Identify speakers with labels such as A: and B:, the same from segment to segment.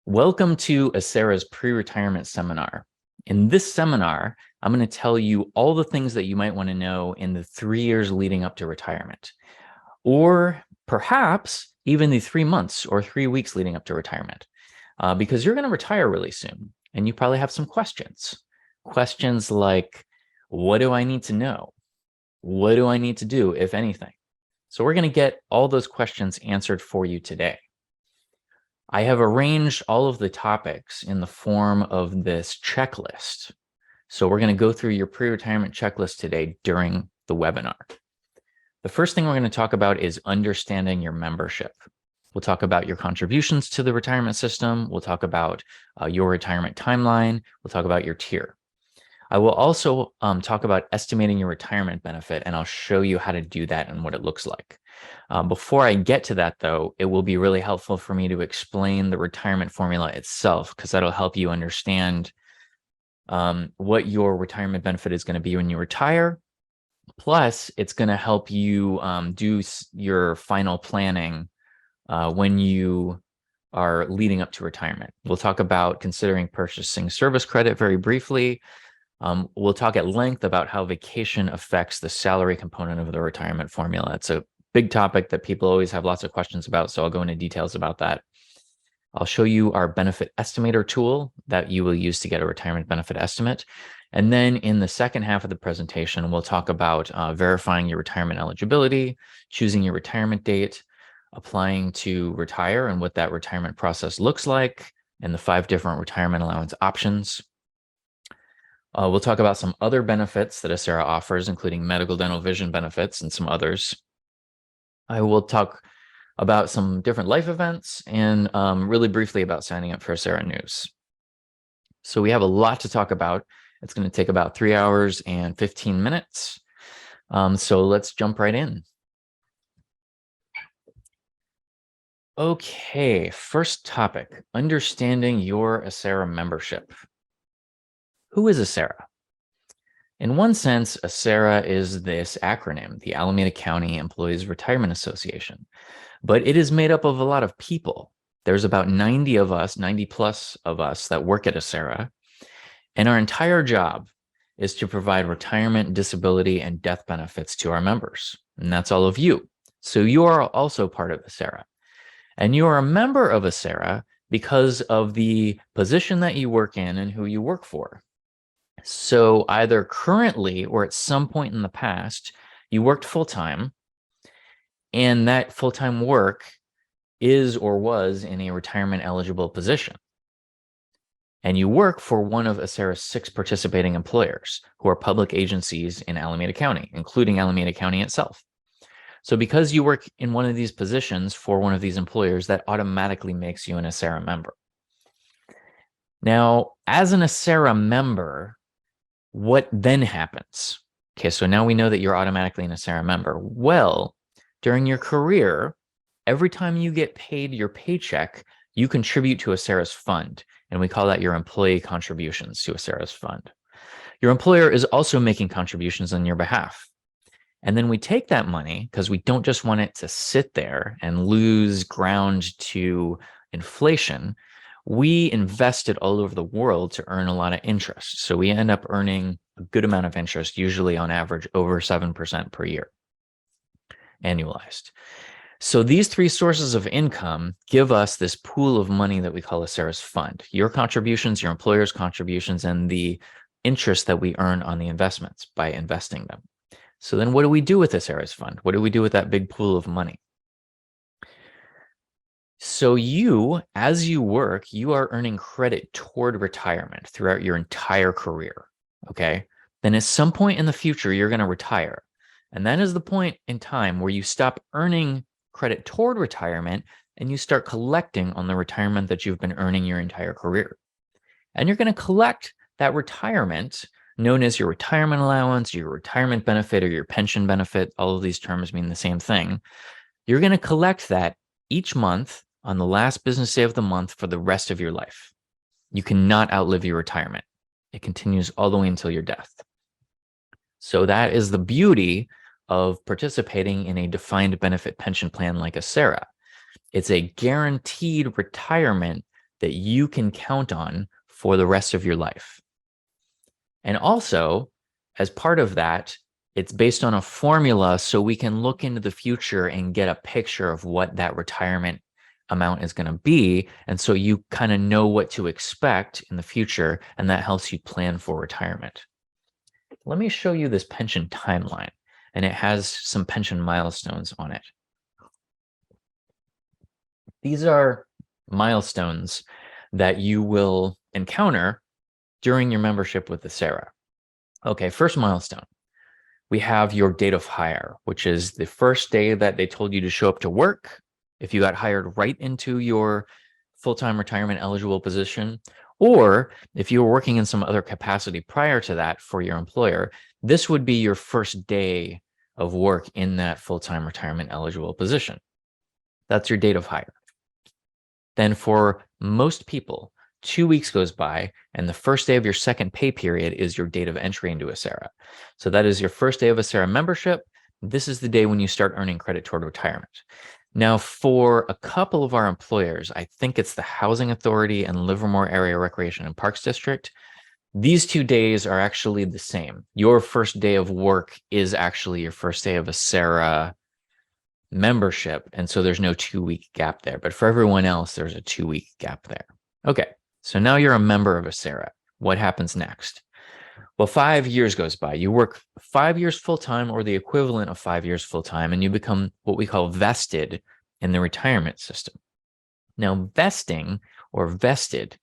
A: Welcome to Acera's pre-retirement seminar. In this seminar, I'm going to tell you all the things that you might want to know in the 3 years leading up to retirement, or perhaps even the 3 months or 3 weeks leading up to retirement, because you're going to retire really soon, and you probably have some questions. Questions like, what do I need to know? What do I need to do, if anything? So we're going to get all those questions answered for you today. I have arranged all of the topics in the form of this checklist. So we're going to go through your pre-retirement checklist today during the webinar. The first thing we're going to talk about is understanding your membership. We'll talk about your contributions to the retirement system. We'll talk about your retirement timeline. We'll talk about your tier. I will also talk about estimating your retirement benefit, and I'll show you how to do that and what it looks like. Before I get to that, though, it will be really helpful for me to explain the retirement formula itself, because that'll help you understand what your retirement benefit is going to be when you retire. Plus, it's going to help you do your final planning when you are leading up to retirement. We'll talk about considering purchasing service credit very briefly. We'll talk at length about how vacation affects the salary component of the retirement formula. It's a big topic that people always have lots of questions about, so I'll go into details about that. I'll show you our benefit estimator tool that you will use to get a retirement benefit estimate. And then in the second half of the presentation, we'll talk about verifying your retirement eligibility, choosing your retirement date, applying to retire and what that retirement process looks like, and the 5 different retirement allowance options. We'll talk about some other benefits that Acera offers, including medical, dental, vision benefits, and some others. I will talk about some different life events and really briefly about signing up for Acera News. So we have a lot to talk about. It's going to take about 3 hours and 15 minutes. So let's jump right in. Okay, first topic, understanding your Acera membership. Who is Acera? In one sense, Acera is this acronym, the Alameda County Employees Retirement Association, but it is made up of a lot of people. There's about 90 of us, 90 plus of us that work at Acera, and our entire job is to provide retirement, disability, and death benefits to our members, and that's all of you. So you are also part of Acera, and you are a member of Acera because of the position that you work in and who you work for. So either currently or at some point in the past, you worked full-time, and that full-time work is or was in a retirement eligible position. And you work for one of Acera's 6 participating employers, who are public agencies in Alameda County, including Alameda County itself. So because you work in one of these positions for one of these employers, that automatically makes you an Acera member. Now, as an Acera member, what then happens? Okay, so now we know that you're automatically an Acera member. Well, during your career, every time you get paid your paycheck, you contribute to Acera's fund, and we call that your employee contributions to Acera's fund. Your employer is also making contributions on your behalf. And then we take that money, because we don't just want it to sit there and lose ground to inflation. We invest it all over the world to earn a lot of interest. So we end up earning a good amount of interest, usually on average over 7% per year, annualized. So these 3 sources of income give us this pool of money that we call Acera's fund: your contributions, your employer's contributions, and the interest that we earn on the investments by investing them. So then what do we do with Acera's fund? What do we do with that big pool of money? So you, as you work, you are earning credit toward retirement throughout your entire career, okay? Then at some point in the future, you're going to retire. And that is the point in time where you stop earning credit toward retirement and you start collecting on the retirement that you've been earning your entire career. And you're going to collect that retirement, known as your retirement allowance, your retirement benefit, or your pension benefit. All of these terms mean the same thing. You're going to collect that each month on the last business day of the month for the rest of your life. You cannot outlive your retirement. It continues all the way until your death. So that is the beauty of participating in a defined benefit pension plan like Acera. It's a guaranteed retirement that you can count on for the rest of your life. And also, as part of that, it's based on a formula so we can look into the future and get a picture of what that retirement amount is going to be. And so you kind of know what to expect in the future, and that helps you plan for retirement. Let me show you this pension timeline, and it has some pension milestones on it. These are milestones that you will encounter during your membership with Acera. Okay, first milestone. We have your date of hire, which is the first day that they told you to show up to work. If you got hired right into your full-time retirement eligible position, or if you were working in some other capacity prior to that for your employer, this would be your first day of work in that full-time retirement eligible position. That's your date of hire. Then for most people, 2 weeks goes by, and the first day of your second pay period is your date of entry into Acera. So that is your first day of Acera membership. This is the day when you start earning credit toward retirement. Now, for a couple of our employers, I think it's the Housing Authority and Livermore Area Recreation and Parks District. These 2 days are actually the same. Your first day of work is actually your first day of Acera membership. And so there's no 2-week gap there. But for everyone else, there's a 2-week gap there. Okay, so now you're a member of Acera. What happens next? Well, 5 years goes by. You work 5 years full-time or the equivalent of 5 years full-time, and you become what we call vested in the retirement system. Now, vesting or vested,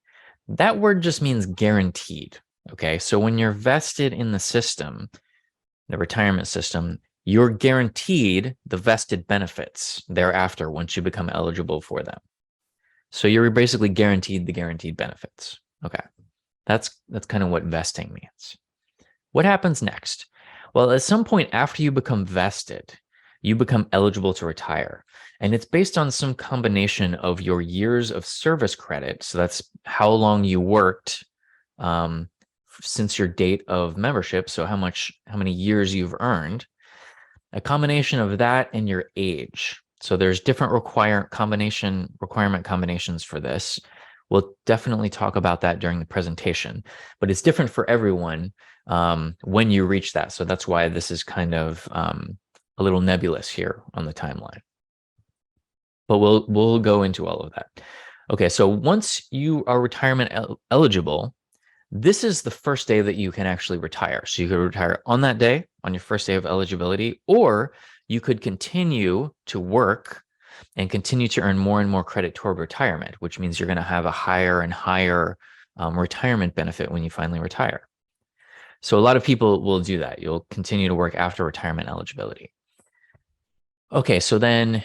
A: that word just means guaranteed. Okay, so when you're vested in the system, the retirement system, you're guaranteed the vested benefits thereafter once you become eligible for them. So you're basically guaranteed the guaranteed benefits. Okay, that's kind of what vesting means. What happens next? Well, at some point after you become vested, you become eligible to retire. And it's based on some combination of your years of service credit. So that's how long you worked since your date of membership. So how many years you've earned. A combination of that and your age. So there's different requirement combinations for this. We'll definitely talk about that during the presentation, but it's different for everyone when you reach that. So that's why this is kind of a little nebulous here on the timeline. But we'll go into all of that. Okay, so once you are retirement eligible, this is the first day that you can actually retire. So you could retire on that day, on your first day of eligibility, or you could continue to work and continue to earn more and more credit toward retirement, which means you're going to have a higher and higher retirement benefit when you finally retire. So a lot of people will do that. You'll continue to work after retirement eligibility. Okay, so then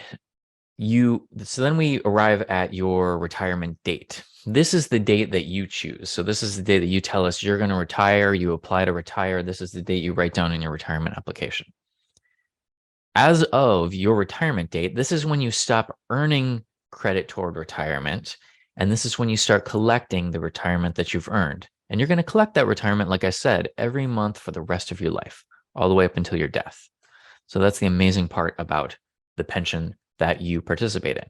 A: we arrive at your retirement date. This is the date that you choose. So this is the day that you tell us you're going to retire, you apply to retire. This is the date you write down in your retirement application. As of your retirement date, this is when you stop earning credit toward retirement. And this is when you start collecting the retirement that you've earned. And you're going to collect that retirement, like I said, every month for the rest of your life, all the way up until your death. So that's the amazing part about the pension that you participate in.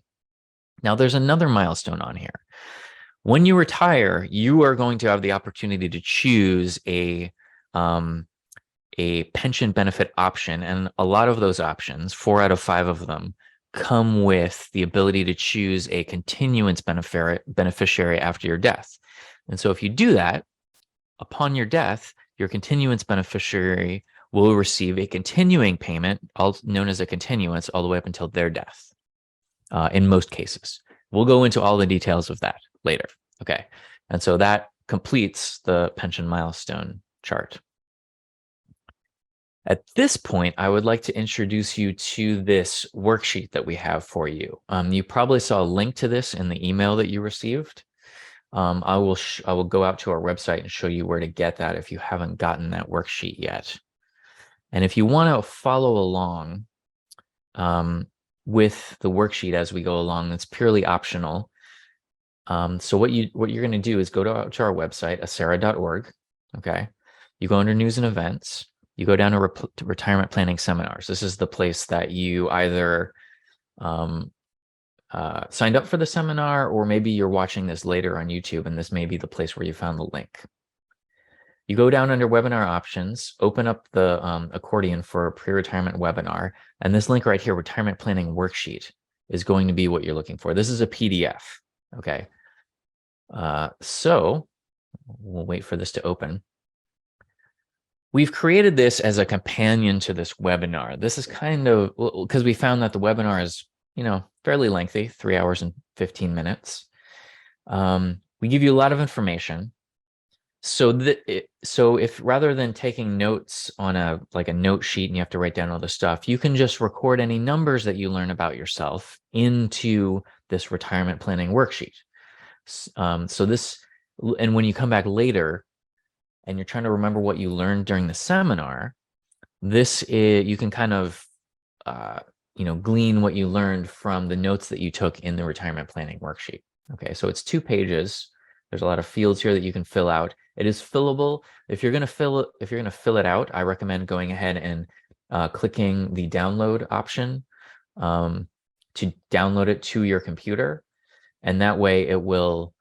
A: Now, there's another milestone on here. When you retire, you are going to have the opportunity to choose a pension benefit option. And a lot of those options, 4 out of 5 of them, come with the ability to choose a continuance beneficiary after your death. And so if you do that, upon your death, your continuance beneficiary will receive a continuing payment, known as a continuance, all the way up until their death, in most cases. We'll go into all the details of that later. Okay. And so that completes the pension milestone chart. At this point, I would like to introduce you to this worksheet that we have for you. You probably saw a link to this in the email that you received. I will go out to our website and show you where to get that if you haven't gotten that worksheet yet. And if you want to follow along with the worksheet as we go along, that's purely optional. So what you're going to do is go to our website, acera.org. Okay, you go under news and events. You go down to retirement planning seminars. This is the place that you either signed up for the seminar, or maybe you're watching this later on YouTube and this may be the place where you found the link. You go down under webinar options, open up the accordion for a pre-retirement webinar, and this link right here, retirement planning worksheet, is going to be what you're looking for. This is a PDF, okay? So we'll wait for this to open. We've created this as a companion to this webinar. This is kind of, because we found that the webinar is, fairly lengthy, 3 hours and 15 minutes. We give you a lot of information. So if rather than taking notes on a note sheet and you have to write down all the stuff, you can just record any numbers that you learn about yourself into this retirement planning worksheet. And when you come back later and you're trying to remember what you learned during the seminar, you can kind of glean what you learned from the notes that you took in the retirement planning worksheet. Okay, so it's 2 pages. There's a lot of fields here that you can fill out. It is fillable. If you're going to fill it out, I recommend going ahead and clicking the download option to download it to your computer, and that way it will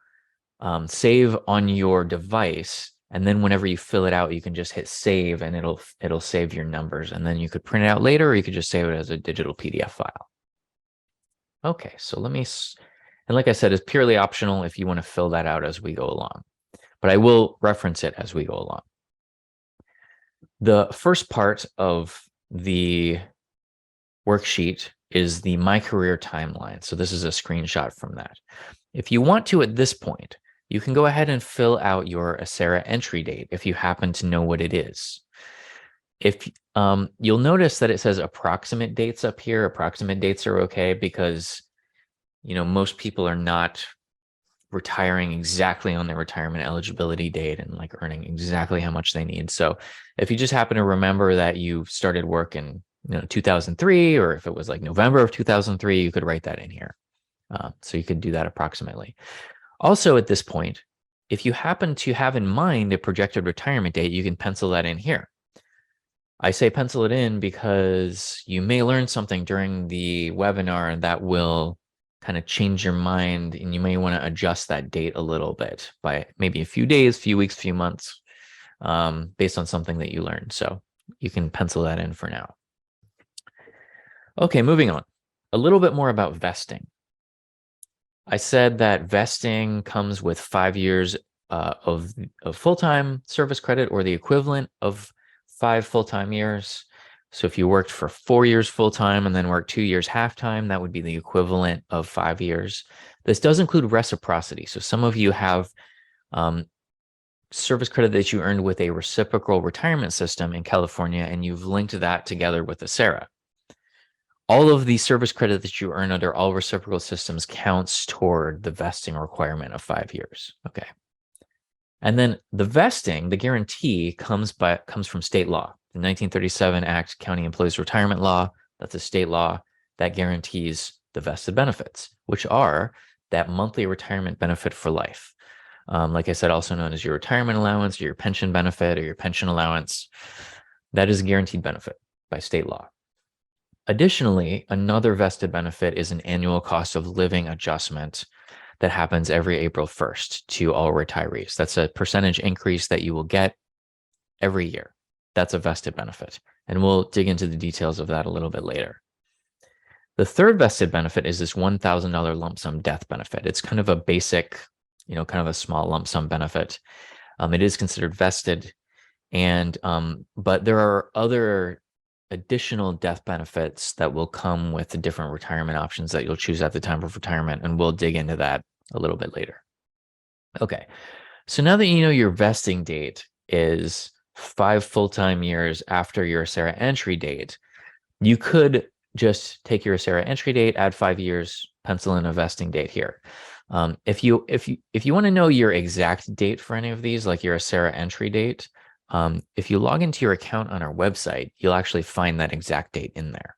A: save on your device. And then whenever you fill it out, you can just hit save and it'll save your numbers. And then you could print it out later, or you could just save it as a digital PDF file. Okay, so and like I said, it's purely optional if you want to fill that out as we go along, but I will reference it as we go along. The first part of the worksheet is the My Career Timeline. So this is a screenshot from that. If you want to, at this point, you can go ahead and fill out your ACERA entry date if you happen to know what it is. If you'll notice that it says approximate dates up here. Approximate dates are okay because most people are not retiring exactly on their retirement eligibility date and earning exactly how much they need. So if you just happen to remember that you started work in 2003, or if it was November of 2003, you could write that in here. So you could do that approximately. Also at this point, if you happen to have in mind a projected retirement date, you can pencil that in here. I say pencil it in because you may learn something during the webinar and that will kind of change your mind, and you may want to adjust that date a little bit by maybe a few days, few weeks, few months, based on something that you learned. So you can pencil that in for now. Okay, moving on. A little bit more about vesting. I said that vesting comes with 5 years of full-time service credit, or the equivalent of 5 full-time years. So if you worked for 4 years full-time and then worked 2 years half-time, that would be the equivalent of 5 years. This does include reciprocity. So some of you have service credit that you earned with a reciprocal retirement system in California, and you've linked that together with ACERA. All of the service credit that you earn under all reciprocal systems counts toward the vesting requirement of 5 years. Okay. And then the vesting, the guarantee, comes from state law. The 1937 Act, County Employees Retirement Law, that's a state law that guarantees the vested benefits, which are that monthly retirement benefit for life. Like I said, also known as your retirement allowance, or your pension benefit, or your pension allowance. That is a guaranteed benefit by state law. Additionally, another vested benefit is an annual cost of living adjustment that happens every April 1st to all retirees. That's a percentage increase that you will get every year. That's a vested benefit. And we'll dig into the details of that a little bit later. The third vested benefit is this $1,000 lump sum death benefit. It's kind of a basic, kind of a small lump sum benefit. It is considered vested, but there are other additional death benefits that will come with the different retirement options that you'll choose at the time of retirement, and we'll dig into that a little bit later. Okay, so now that you know your vesting date is 5 full-time years after your ACERA entry date, you could just take your ACERA entry date, add 5 years, pencil in a vesting date here. If you want to know your exact date for any of these, like your ACERA entry date, if you log into your account on our website, you'll actually find that exact date in there.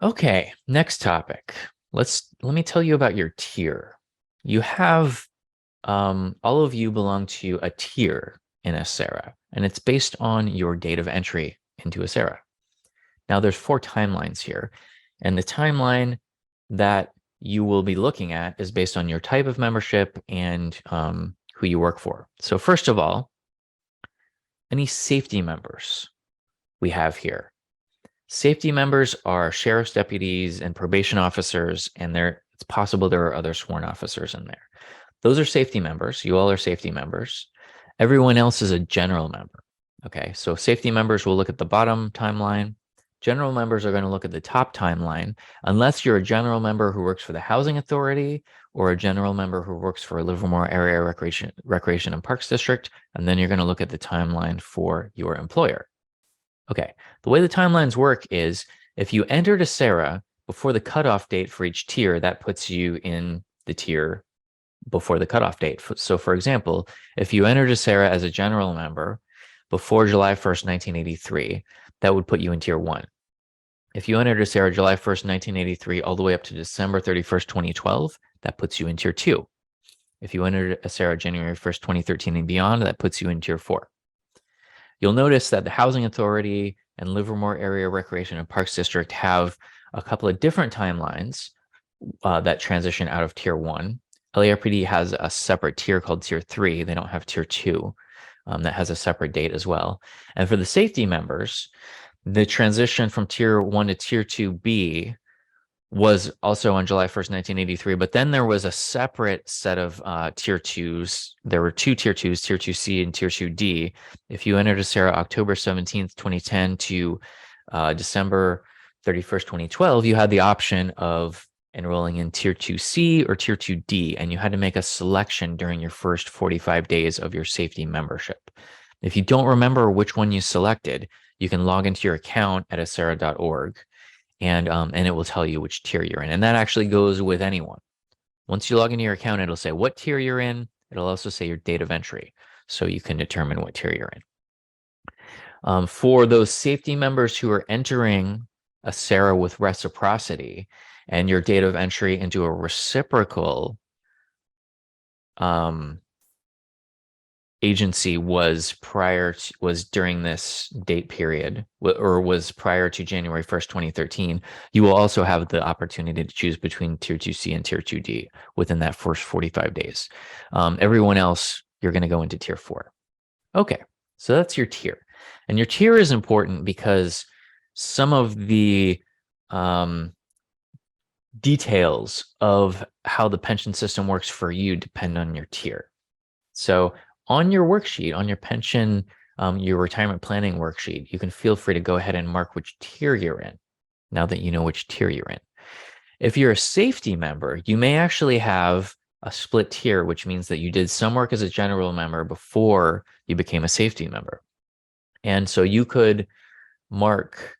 A: Okay, next topic. Let me tell you about your tier. You have, all of you belong to a tier in ACERA, and it's based on your date of entry into ACERA. Now there's 4 timelines here. And the timeline that you will be looking at is based on your type of membership and who you work for. So first of all, any safety members we have here. Safety members are sheriff's deputies and probation officers, and it's possible there are other sworn officers in there. Those are safety members. You all are safety members. Everyone else is a general member. Okay, so safety members will look at the bottom timeline. General members are going to look at the top timeline, unless you're a general member who works for the Housing Authority or a general member who works for a Livermore Area Recreation and Parks District, and then you're going to look at the timeline for your employer. Okay, the way the timelines work is if you entered a SARA before the cutoff date for each tier, that puts you in the tier before the cutoff date. So for example, if you entered a SARA as a general member before July 1st, 1983, that would put you in tier 1. If you entered a SARA July 1st, 1983, all the way up to December 31st, 2012, that puts you in tier 2. If you entered a SARA January 1st, 2013 and beyond, that puts you in tier 4. You'll notice that the Housing Authority and Livermore Area Recreation and Parks District have a couple of different timelines that transition out of tier 1. LARPD has a separate tier called tier 3. They don't have tier 2 that has a separate date as well. And for the safety members, the transition from tier 1 to tier 2B was also on July 1st, 1983, but then there was a separate set of tier 2s. There were 2 tier 2s, tier 2C and tier 2D. If you entered a SARA October 17th, 2010 to December 31st, 2012, you had the option of enrolling in tier 2C or tier 2D, and you had to make a selection during your first 45 days of your safety membership. If you don't remember which one you selected, you can log into your account at asara.org. And it will tell you which tier you're in. And that actually goes with anyone. Once you log into your account, it'll say what tier you're in. It'll also say your date of entry, so you can determine what tier you're in. For those safety members who are entering a SARA with reciprocity and your date of entry into a reciprocal agency was during this date period, or was prior to January 1st, 2013, you will also have the opportunity to choose between tier 2C and tier 2D within that first 45 days. Everyone else, you're going to go into tier 4. Okay, so that's your tier. And your tier is important because some of the details of how the pension system works for you depend on your tier. So on your worksheet, on your pension, your retirement planning worksheet, you can feel free to go ahead and mark which tier you're in, now that you know which tier you're in. If you're a safety member, you may actually have a split tier, which means that you did some work as a general member before you became a safety member. And so you could mark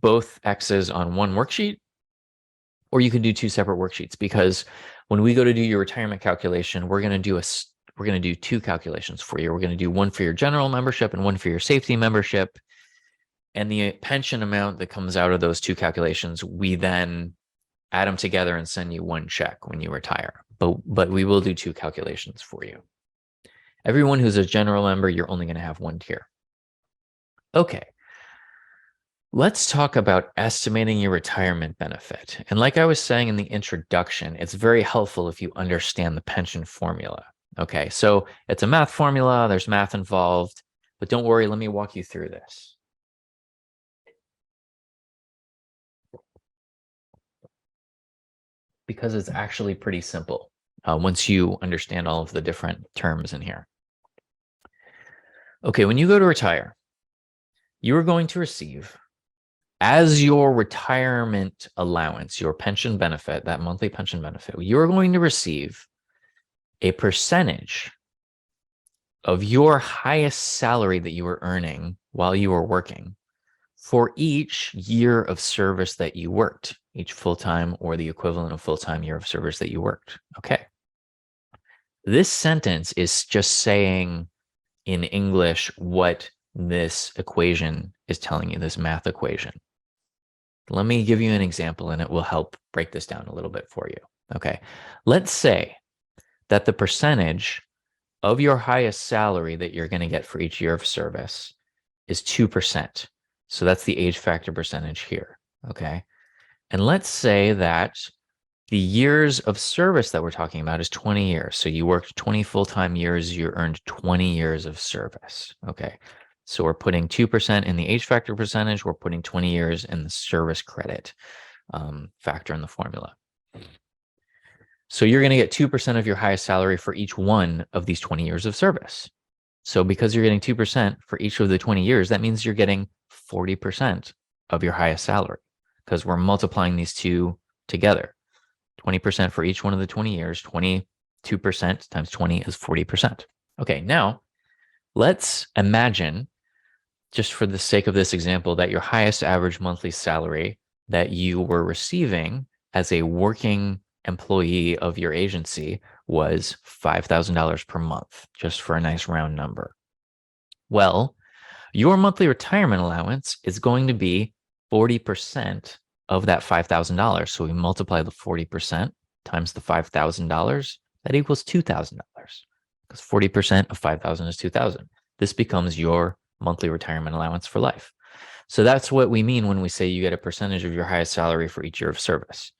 A: both X's on one worksheet, or you can do 2 separate worksheets, because when we go to do your retirement calculation, we're going to do 2 calculations for you. We're going to do one for your general membership and one for your safety membership. And the pension amount that comes out of those 2 calculations, we then add them together and send you one check when you retire. But we will do 2 calculations for you. Everyone who's a general member, you're only going to have 1 tier. Okay. Let's talk about estimating your retirement benefit. And like I was saying in the introduction, it's very helpful if you understand the pension formula. Okay, so it's a math formula, there's math involved, but don't worry, let me walk you through this. Because it's actually pretty simple once you understand all of the different terms in here. Okay, when you go to retire, you are going to receive, as your retirement allowance, your pension benefit, that monthly pension benefit, you're going to receive a percentage of your highest salary that you were earning while you were working for each year of service that you worked, each full-time or the equivalent of full-time year of service that you worked. Okay. This sentence is just saying in English what this equation is telling you, this math equation. Let me give you an example and it will help break this down a little bit for you. Okay. Let's say that the percentage of your highest salary that you're going to get for each year of service is 2%. So that's the age factor percentage here. Okay. And let's say that the years of service that we're talking about is 20 years. So you worked 20 full-time years, you earned 20 years of service. Okay. So we're putting 2% in the age factor percentage. We're putting 20 years in the service credit factor in the formula. So you're going to get 2% of your highest salary for each one of these 20 years of service. So because you're getting 2% for each of the 20 years, that means you're getting 40% of your highest salary because we're multiplying these two together. 20% for each one of the 20 years, 22% times 20 is 40%. Okay, now let's imagine, just for the sake of this example, that your highest average monthly salary that you were receiving as a working employee of your agency was $5,000 per month, just for a nice round number. Well, your monthly retirement allowance is going to be 40% of that $5,000. So we multiply the 40% times the $5,000, that equals $2,000 because 40% of 5,000 is 2,000. This becomes your monthly retirement allowance for life. So that's what we mean when we say you get a percentage of your highest salary for each year of service.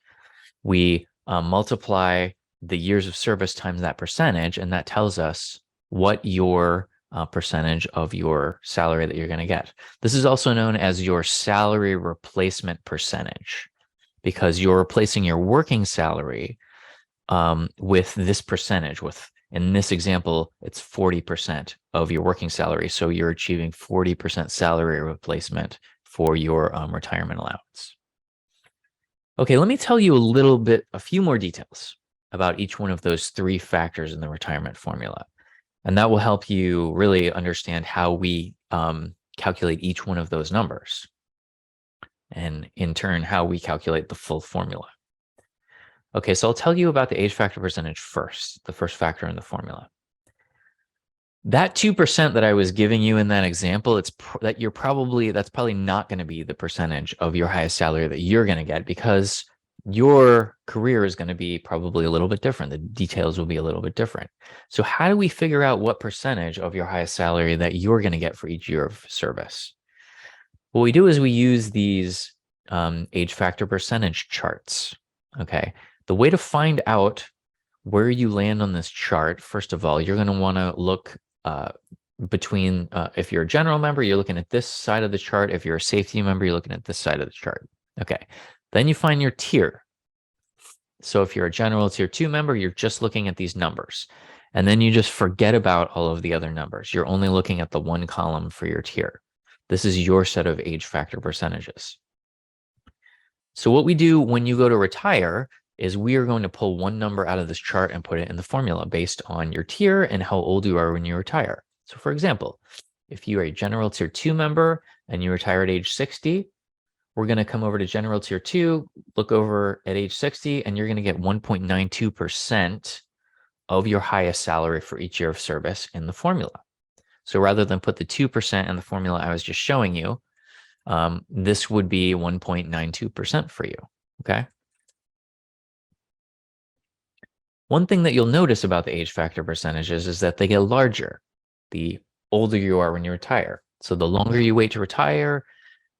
A: We multiply the years of service times that percentage, and that tells us what your percentage of your salary that you're going to get. This is also known as your salary replacement percentage because you're replacing your working salary with this percentage. In this example, it's 40% of your working salary. So you're achieving 40% salary replacement for your retirement allowance. Okay, let me tell you a few more details about each one of those three factors in the retirement formula. And that will help you really understand how we calculate each one of those numbers. And in turn, how we calculate the full formula. Okay, so I'll tell you about the age factor percentage first, the first factor in the formula. That 2% that I was giving you in that example, that's probably not going to be the percentage of your highest salary that you're going to get because your career is going to be probably a little bit different. The details will be a little bit different. So how do we figure out what percentage of your highest salary that you're going to get for each year of service? What we do is we use these age factor percentage charts. Okay. The way to find out where you land on this chart, first of all, you're going to want to look between, if you're a general member, you're looking at this side of the chart. If you're a safety member, you're looking at this side of the chart. Okay. Then you find your tier. So if you're a general tier 2 member, you're just looking at these numbers. And then you just forget about all of the other numbers. You're only looking at the one column for your tier. This is your set of age factor percentages. So what we do when you go to retire is we are going to pull one number out of this chart and put it in the formula based on your tier and how old you are when you retire. So for example, if you're a general tier 2 member and you retire at age 60, we're going to come over to general tier 2, look over at age 60, and you're going to get 1.92% of your highest salary for each year of service in the formula. So rather than put the 2% in the formula I was just showing you, this would be 1.92% for you, okay? One thing that you'll notice about the age factor percentages is that they get larger the older you are when you retire. So the longer you wait to retire,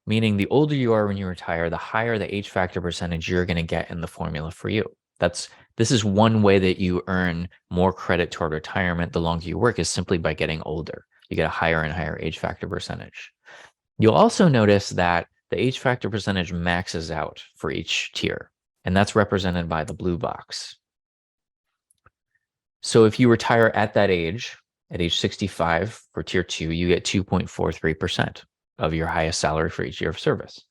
A: meaning the older you are when you retire, the higher the age factor percentage you're going to get in the formula for you. This is one way that you earn more credit toward retirement the longer you work is simply by getting older. You get a higher and higher age factor percentage. You'll also notice that the age factor percentage maxes out for each tier, and that's represented by the blue box. So if you retire at that age, at age 65 for tier 2, you get 2.43% of your highest salary for each year of service.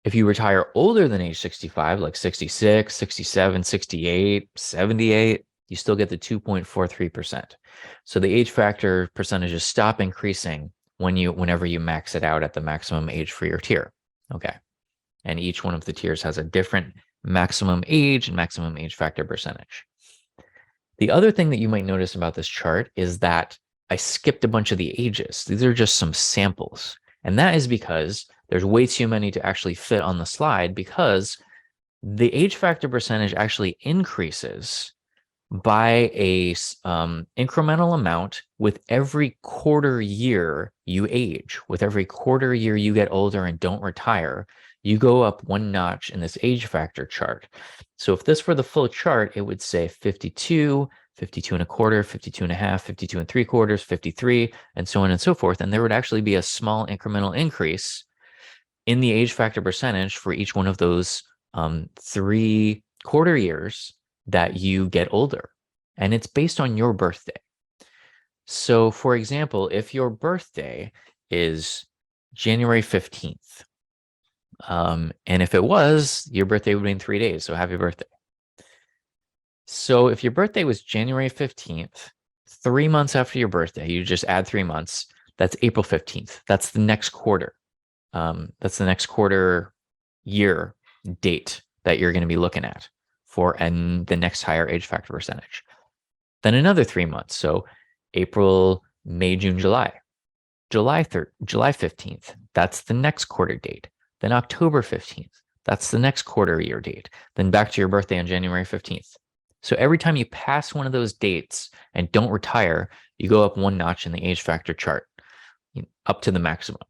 A: If you retire older than age 65, like 66, 67, 68, 78, you still get the 2.43%. So the age factor percentages stop increasing whenever you max it out at the maximum age for your tier. Okay. And each one of the tiers has a different maximum age and maximum age factor percentage. The other thing that you might notice about this chart is that I skipped a bunch of the ages. These are just some samples. And that is because there's way too many to actually fit on the slide because the age factor percentage actually increases by a incremental amount with every quarter year you age. With every quarter year you get older and don't retire, you go up one notch in this age factor chart. So if this were the full chart, it would say 52, 52 and a quarter, 52 and a half, 52 and three quarters, 53, and so on and so forth. And there would actually be a small incremental increase in the age factor percentage for each one of those 3 quarter years that you get older. And it's based on your birthday. So for example, if your birthday is January 15th, and if it was, your birthday would be in 3 days. So happy birthday. So if your birthday was January 15th, 3 months after your birthday, you just add 3 months. That's April 15th. That's the next quarter. That's the next quarter year date that you're going to be looking at for the next higher age factor percentage. Then another 3 months. So April, May, June, July. July 15th, that's the next quarter date. Then October 15th, that's the next quarter year date. Then back to your birthday on January 15th. So every time you pass one of those dates and don't retire, you go up one notch in the age factor chart, up to the maximum.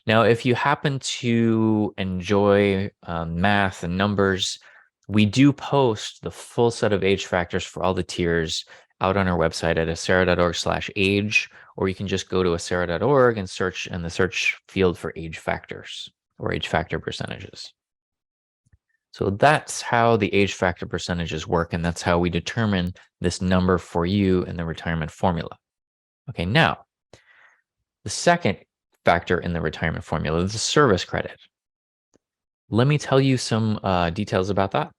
A: Now, if you happen to enjoy math and numbers, we do post the full set of age factors for all the tiers out on our website at acera.org/age, or you can just go to acera.org and search in the search field for age factors or age factor percentages. So that's how the age factor percentages work, and that's how we determine this number for you in the retirement formula. Okay, now, the second factor in the retirement formula is the service credit. Let me tell you some details about that.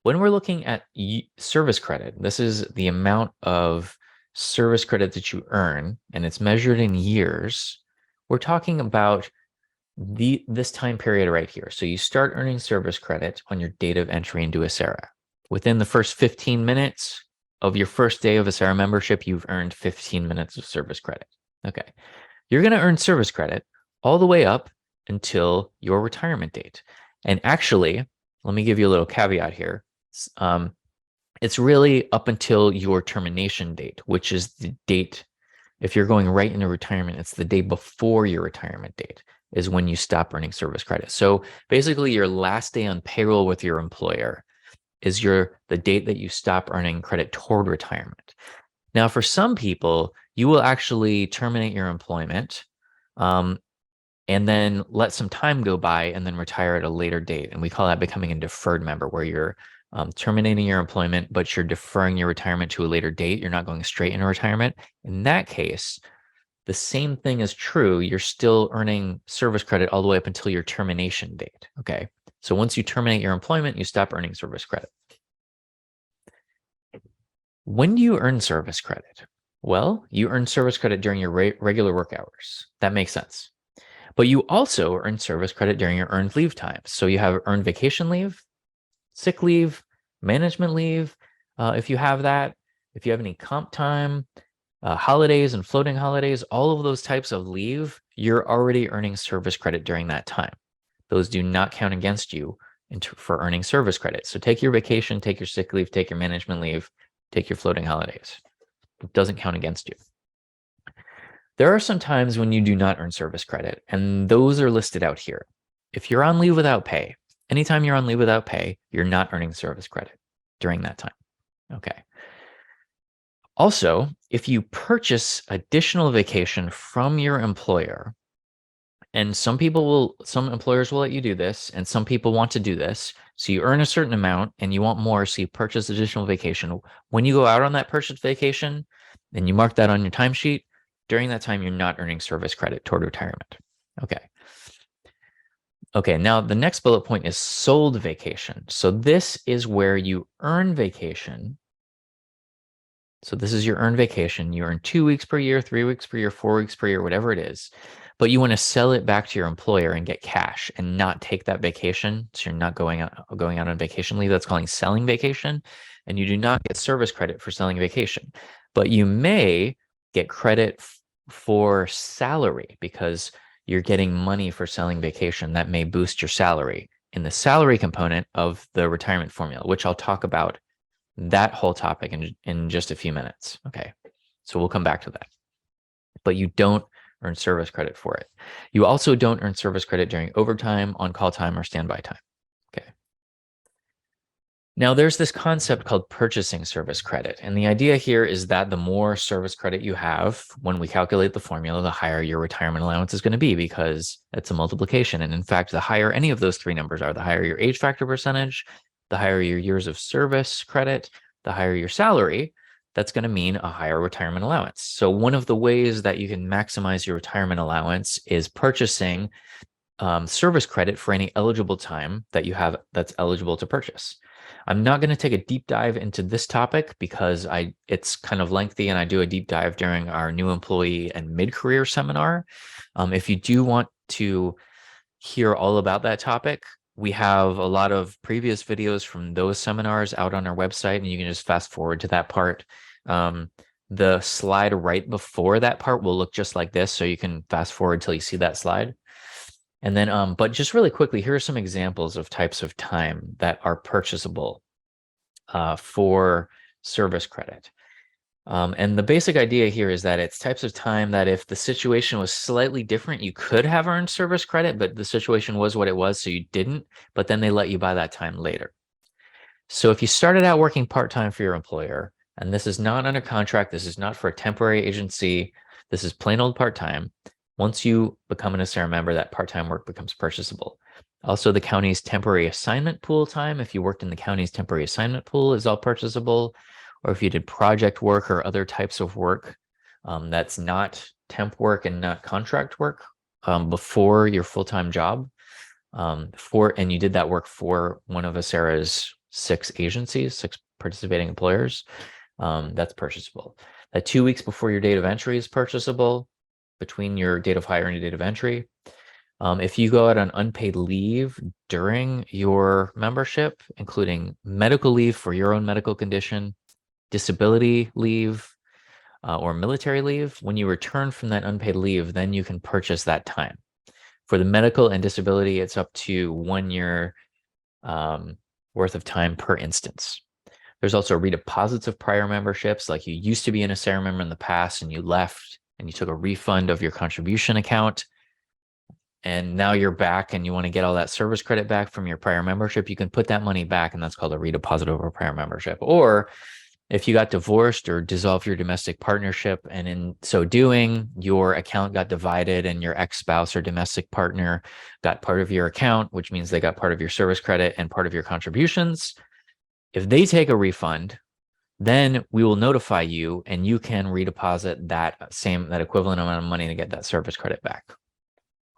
A: When we're looking at service credit, this is the amount of service credit that you earn, and it's measured in years. We're talking about this time period right here. So you start earning service credit on your date of entry into Acera. Within the first 15 minutes of your first day of Acera membership, you've earned 15 minutes of service credit. Okay. You're going to earn service credit all the way up until your retirement date. And actually, let me give you a little caveat here. It's really up until your termination date, which is the date. If you're going right into retirement, it's the day before your retirement date is when you stop earning service credit. So basically your last day on payroll with your employer is the date that you stop earning credit toward retirement. Now, for some people, you will actually terminate your employment and then let some time go by and then retire at a later date. And we call that becoming a deferred member, where you're terminating your employment, but you're deferring your retirement to a later date. You're not going straight into retirement. In that case, the same thing is true. You're still earning service credit all the way up until your termination date. Okay. So once you terminate your employment, you stop earning service credit. When do you earn service credit? Well, you earn service credit during your regular work hours. That makes sense. But you also earn service credit during your earned leave time. So you have earned vacation leave, sick leave, management leave, if you have that, if you have any comp time, holidays and floating holidays, all of those types of leave, you're already earning service credit during that time. Those do not count against you for earning service credit. So take your vacation, take your sick leave, take your management leave, take your floating holidays. It doesn't count against you. There are some times when you do not earn service credit, and those are listed out here. If you're on leave without pay, anytime you're on leave without pay, you're not earning service credit during that time. Okay. Also, if you purchase additional vacation from your employer, and some employers will let you do this, and some people want to do this. So you earn a certain amount and you want more, so you purchase additional vacation. When you go out on that purchased vacation and you mark that on your timesheet, during that time, you're not earning service credit toward retirement. Okay. Okay, now the next bullet point is sold vacation. So this is where you earn vacation. So this is your earned vacation. You earn 2 weeks per year, 3 weeks per year, 4 weeks per year, whatever it is. But you want to sell it back to your employer and get cash and not take that vacation. So you're not going out on vacation leave. That's calling selling vacation. And you do not get service credit for selling vacation. But you may get credit for salary because you're getting money for selling vacation. That may boost your salary in the salary component of the retirement formula, which I'll talk about that whole topic in just a few minutes. Okay, so we'll come back to that. But you don't earn service credit for it. You also don't earn service credit during overtime, on-call time, or standby time. Okay. Now there's this concept called purchasing service credit. And the idea here is that the more service credit you have, when we calculate the formula, the higher your retirement allowance is going to be, because it's a multiplication. And in fact, the higher any of those three numbers are, the higher your age factor percentage, the higher your years of service credit, the higher your salary, that's going to mean a higher retirement allowance. So one of the ways that you can maximize your retirement allowance is purchasing service credit for any eligible time that you have that's eligible to purchase. I'm not going to take a deep dive into this topic because it's kind of lengthy, and I do a deep dive during our new employee and mid-career seminar. If you do want to hear all about that topic, we have a lot of previous videos from those seminars out on our website, and you can just fast forward to that part. The slide right before that part will look just like this, so you can fast forward till you see that slide. And then, but just really quickly, here are some examples of types of time that are purchasable for service credit. And the basic idea here is that it's types of time that if the situation was slightly different, you could have earned service credit, but the situation was what it was, so you didn't, but then they let you buy that time later. So if you started out working part-time for your employer, and this is not under contract, this is not for a temporary agency, this is plain old part-time, once you become an Acera member, that part-time work becomes purchasable. Also, the county's temporary assignment pool time, if you worked in the county's temporary assignment pool, is all purchasable. Or if you did project work or other types of work that's not temp work and not contract work before your full-time job, and you did that work for one of Acera's 6 agencies, 6 participating employers, that's purchasable. That 2 weeks before your date of entry is purchasable, between your date of hire and your date of entry. If you go out on unpaid leave during your membership, including medical leave for your own medical condition, disability leave, or military leave, when you return from that unpaid leave, then you can purchase that time. For the medical and disability, it's up to 1 year worth of time per instance. There's also redeposits of prior memberships, like you used to be an Acera member in the past and you left and you took a refund of your contribution account, and now you're back and you want to get all that service credit back from your prior membership, you can put that money back, and that's called a redeposit of a prior membership. Or if you got divorced or dissolved your domestic partnership, and in so doing, your account got divided and your ex-spouse or domestic partner got part of your account, which means they got part of your service credit and part of your contributions. If they take a refund, then we will notify you and you can redeposit that equivalent amount of money to get that service credit back.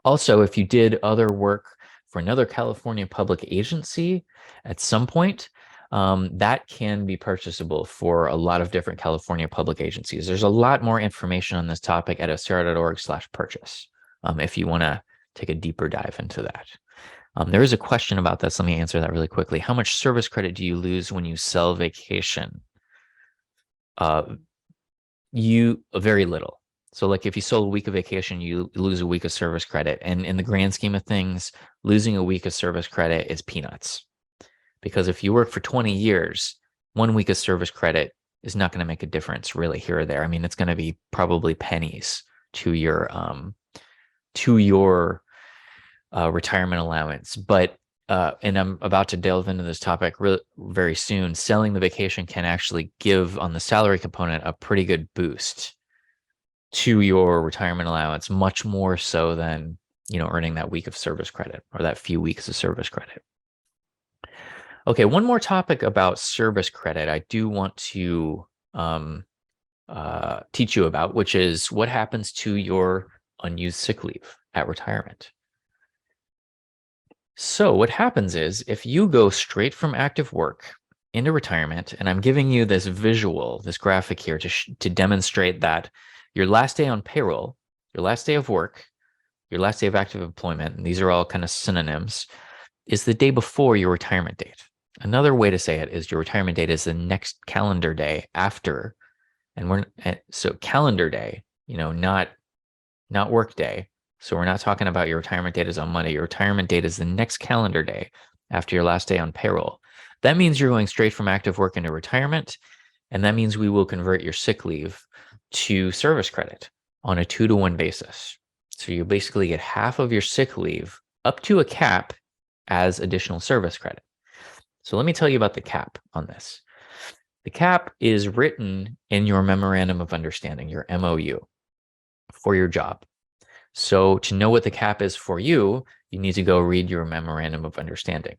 A: Also, if you did other work for another California public agency at some point, that can be purchasable for a lot of different California public agencies. There's a lot more information on this topic at acera.org/purchase if you want to take a deeper dive into that. There is a question about this. Let me answer that really quickly. How much service credit do you lose when you sell vacation? Very little. So like if you sold a week of vacation, you lose a week of service credit. And in the grand scheme of things, losing a week of service credit is peanuts. Because if you work for 20 years, 1 week of service credit is not going to make a difference really here or there. I mean, it's going to be probably pennies to your retirement allowance. But and I'm about to delve into this topic very soon. Selling the vacation can actually give on the salary component a pretty good boost to your retirement allowance, much more so than earning that week of service credit or that few weeks of service credit. Okay, one more topic about service credit I do want to teach you about, which is what happens to your unused sick leave at retirement. So what happens is if you go straight from active work into retirement, and I'm giving you this visual, this graphic here to demonstrate that your last day on payroll, your last day of work, your last day of active employment, and these are all kind of synonyms, is the day before your retirement date. Another way to say it is your retirement date is the next calendar day after, and so calendar day, not work day. So we're not talking about your retirement date is on Monday. Your retirement date is the next calendar day after your last day on payroll. That means you're going straight from active work into retirement. And that means we will convert your sick leave to service credit on a 2-to-1 basis. So you basically get half of your sick leave up to a cap as additional service credit. So let me tell you about the cap on this. The cap is written in your memorandum of understanding, your MOU, for your job. So to know what the cap is for you, you need to go read your memorandum of understanding.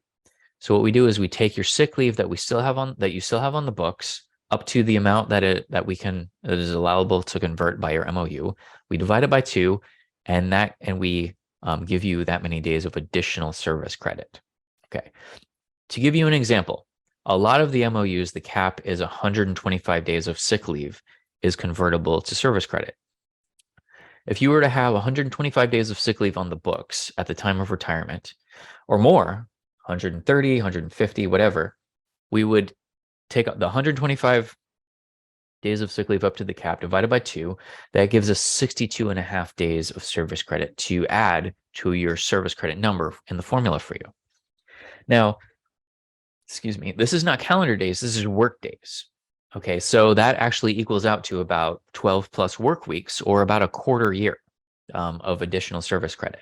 A: So what we do is we take your sick leave that you still have on the books up to the amount that is allowable to convert by your MOU. We divide it by 2, and we give you that many days of additional service credit. Okay. To give you an example, a lot of the MOUs, the cap is 125 days of sick leave is convertible to service credit. If you were to have 125 days of sick leave on the books at the time of retirement or more, 130, 150, whatever, we would take the 125 days of sick leave up to the cap divided by 2. That gives us 62 and a half days of service credit to add to your service credit number in the formula for you. Now, excuse me, this is not calendar days, this is work days. Okay, so that actually equals out to about 12 plus work weeks or about a quarter year of additional service credit.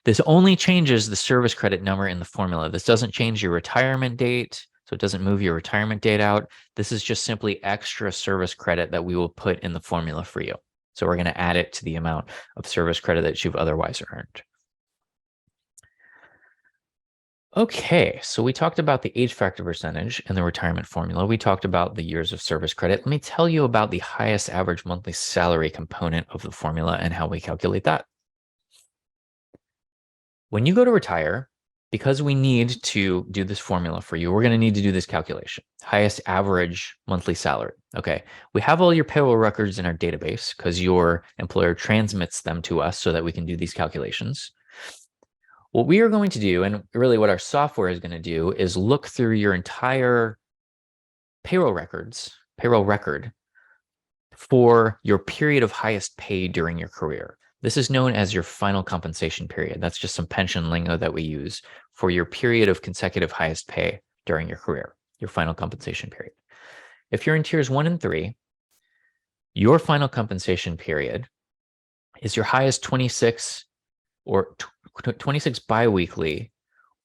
A: This only changes the service credit number in the formula. This doesn't change your retirement date, so it doesn't move your retirement date out. This is just simply extra service credit that we will put in the formula for you. So we're going to add it to the amount of service credit that you've otherwise earned. Okay, so we talked about the age factor percentage in the retirement formula. We talked about the years of service credit. Let me tell you about the highest average monthly salary component of the formula and how we calculate that. When you go to retire, because we need to do this formula for you, we're going to need to do this calculation. Highest average monthly salary. Okay, we have all your payroll records in our database because your employer transmits them to us so that we can do these calculations. What we are going to do, and really what our software is going to do, is look through your entire payroll record for your period of highest pay during your career. This is known as your final compensation period. That's just some pension lingo that we use for your period of consecutive highest pay during your career, your final compensation period. If you're in tiers 1 and 3, your final compensation period is your highest 26 biweekly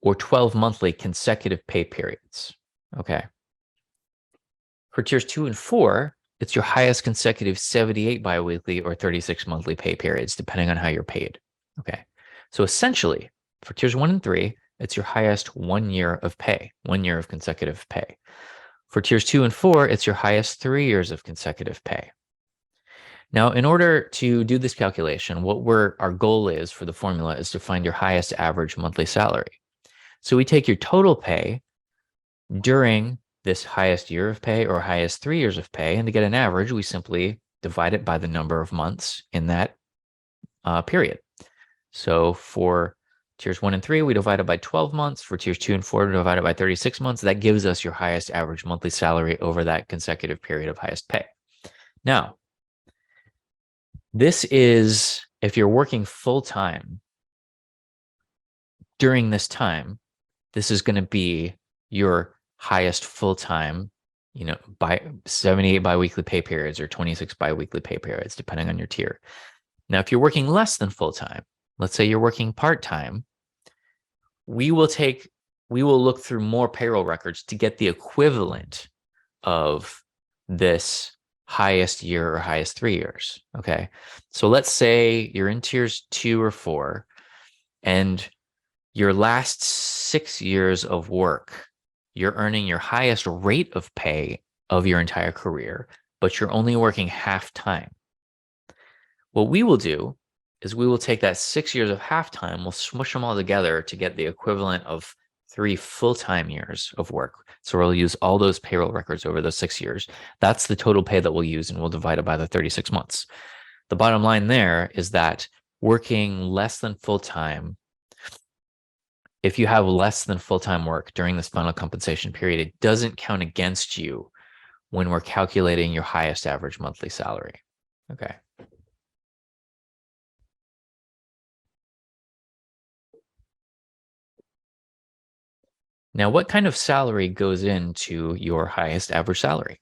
A: or 12 monthly consecutive pay periods. Okay. For tiers 2 and 4, it's your highest consecutive 78 biweekly or 36 monthly pay periods, depending on how you're paid. Okay. So essentially, for tiers 1 and 3, it's your highest 1 year of pay, 1 year of consecutive pay. For tiers 2 and 4, it's your highest 3 years of consecutive pay. Now, in order to do this calculation, our goal is for the formula is to find your highest average monthly salary. So we take your total pay during this highest year of pay or highest 3 years of pay, and to get an average, we simply divide it by the number of months in that period. So for tiers 1 and 3, we divide it by 12 months. For tiers 2 and 4, we divide it by 36 months. That gives us your highest average monthly salary over that consecutive period of highest pay. Now, this is if you're working full-time during this time, this is going to be your highest full-time, by 78 biweekly pay periods or 26 biweekly pay periods, depending on your tier. Now, if you're working less than full-time, let's say you're working part-time, we will look through more payroll records to get the equivalent of this highest year or highest 3 years. Okay. So let's say you're in tiers 2 or 4 and your last 6 years of work, you're earning your highest rate of pay of your entire career, but you're only working half time. What we will do is we will take that 6 years of half time, we'll smush them all together to get the equivalent of 3 full-time years of work. So we'll use all those payroll records over those 6 years. That's the total pay that we'll use, and we'll divide it by the 36 months. The bottom line there is that working less than full-time, if you have less than full-time work during this final compensation period, it doesn't count against you when we're calculating your highest average monthly salary. Okay. Now, what kind of salary goes into your highest average salary?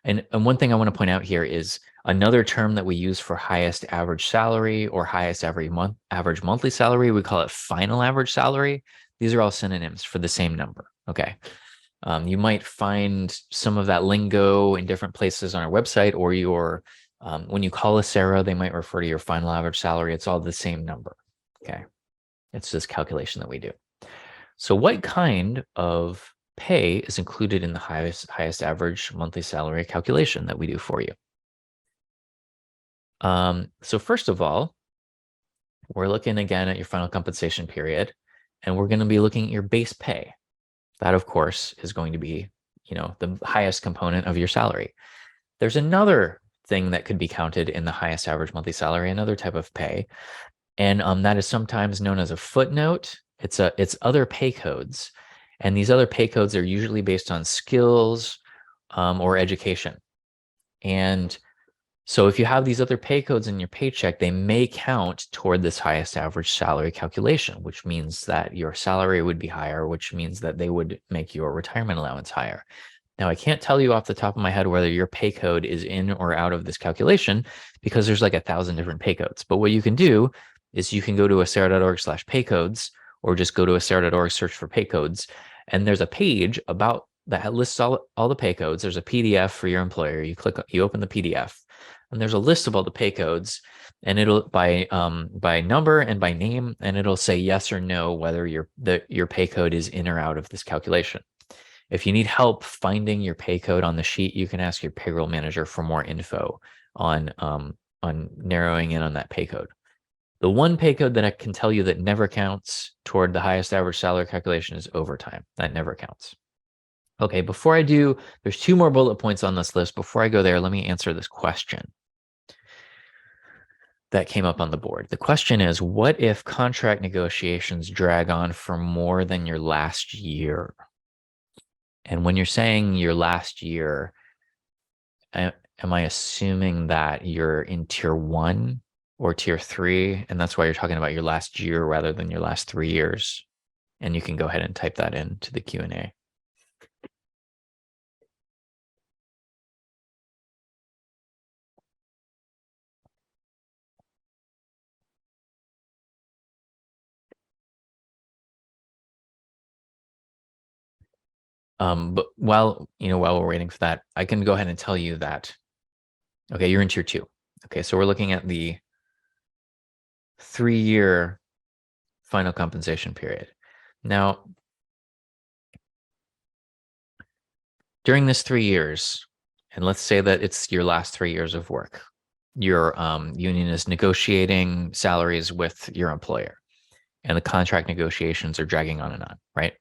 A: And one thing I want to point out here is another term that we use for highest average salary or highest average monthly salary. We call it final average salary. These are all synonyms for the same number. Okay. You might find some of that lingo in different places on our website, or when you call a Sarah, they might refer to your final average salary. It's all the same number. Okay. It's this calculation that we do. So what kind of pay is included in the highest average monthly salary calculation that we do for you? So first of all, we're looking again at your final compensation period, and we're going to be looking at your base pay. That, of course, is going to be, the highest component of your salary. There's another thing that could be counted in the highest average monthly salary, another type of pay, and that is sometimes known as a footnote. It's other pay codes, and these other pay codes are usually based on skills or education. And so if you have these other pay codes in your paycheck, they may count toward this highest average salary calculation, which means that your salary would be higher, which means that they would make your retirement allowance higher. Now, I can't tell you off the top of my head whether your pay code is in or out of this calculation because there's like 1,000 different pay codes. But what you can do is you can go to acera.org/paycodes, or just go to acera.org, search for pay codes. And there's a page about that lists all the pay codes. There's a PDF for your employer. You open the PDF, and there's a list of all the pay codes, and it'll by number and by name, and it'll say yes or no whether your pay code is in or out of this calculation. If you need help finding your pay code on the sheet, you can ask your payroll manager for more info on narrowing in on that pay code. The one pay code that I can tell you that never counts toward the highest average salary calculation is overtime. That never counts. Okay, before I do, there's 2 more bullet points on this list. Before I go there, let me answer this question that came up on the board. The question is, what if contract negotiations drag on for more than your last year? And when you're saying your last year, am I assuming that you're in tier 1 or tier 3? And that's why you're talking about your last year rather than your last 3 years. And you can go ahead and type that into the Q&A. But while we're waiting for that, I can go ahead and tell you that, okay, you're in tier 2. Okay, so we're looking at the 3-year final compensation period. Now, during this 3 years, and let's say that it's your last 3 years of work, your union is negotiating salaries with your employer, and the contract negotiations are dragging on and on, right?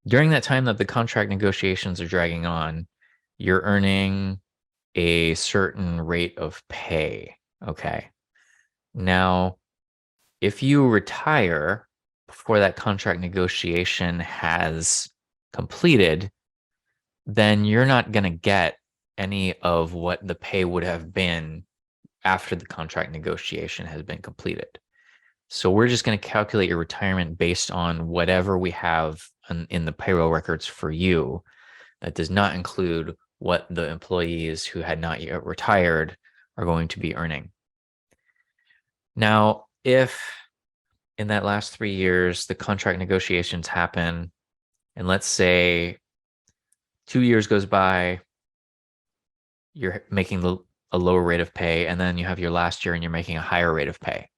A: During that time that the contract negotiations are dragging on, you're earning a certain rate of pay, okay? Now, if you retire before that contract negotiation has completed, then you're not going to get any of what the pay would have been after the contract negotiation has been completed. So we're just going to calculate your retirement based on whatever we have in the payroll records for you. That does not include what the employees who had not yet retired are going to be earning. Now, if in that last 3 years, the contract negotiations happen, and let's say 2 years goes by, you're making a lower rate of pay, and then you have your last year and you're making a higher rate of pay.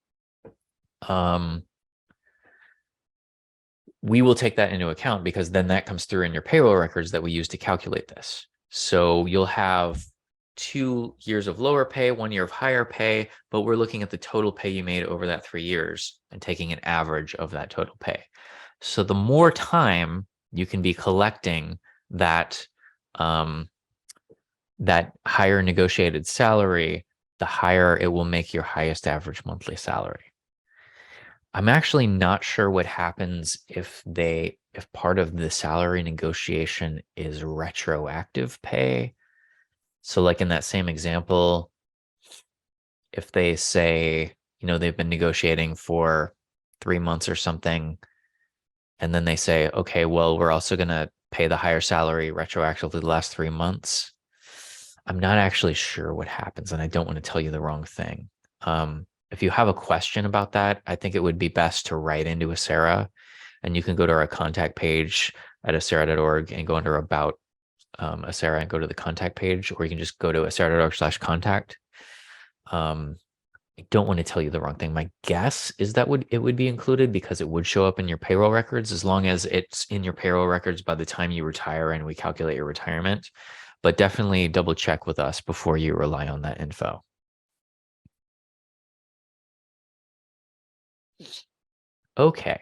A: We will take that into account because then that comes through in your payroll records that we use to calculate this. So you'll have 2 years of lower pay, 1 year of higher pay, but we're looking at the total pay you made over that 3 years and taking an average of that total pay. So the more time you can be collecting that that higher negotiated salary, the higher it will make your highest average monthly salary. I'm actually not sure what happens if part of the salary negotiation is retroactive pay. So like in that same example, if they say, they've been negotiating for 3 months or something, and then they say, okay, well, we're also going to pay the higher salary retroactively the last 3 months. I'm not actually sure what happens, and I don't want to tell you the wrong thing. If you have a question about that, I think it would be best to write into Acera, and you can go to our contact page at acera.org and go under About Acera and go to the contact page, or you can just go to acera.org/contact. I don't want to tell you the wrong thing. My guess is that it would be included because it would show up in your payroll records as long as it's in your payroll records by the time you retire and we calculate your retirement. But definitely double check with us before you rely on that info. Okay,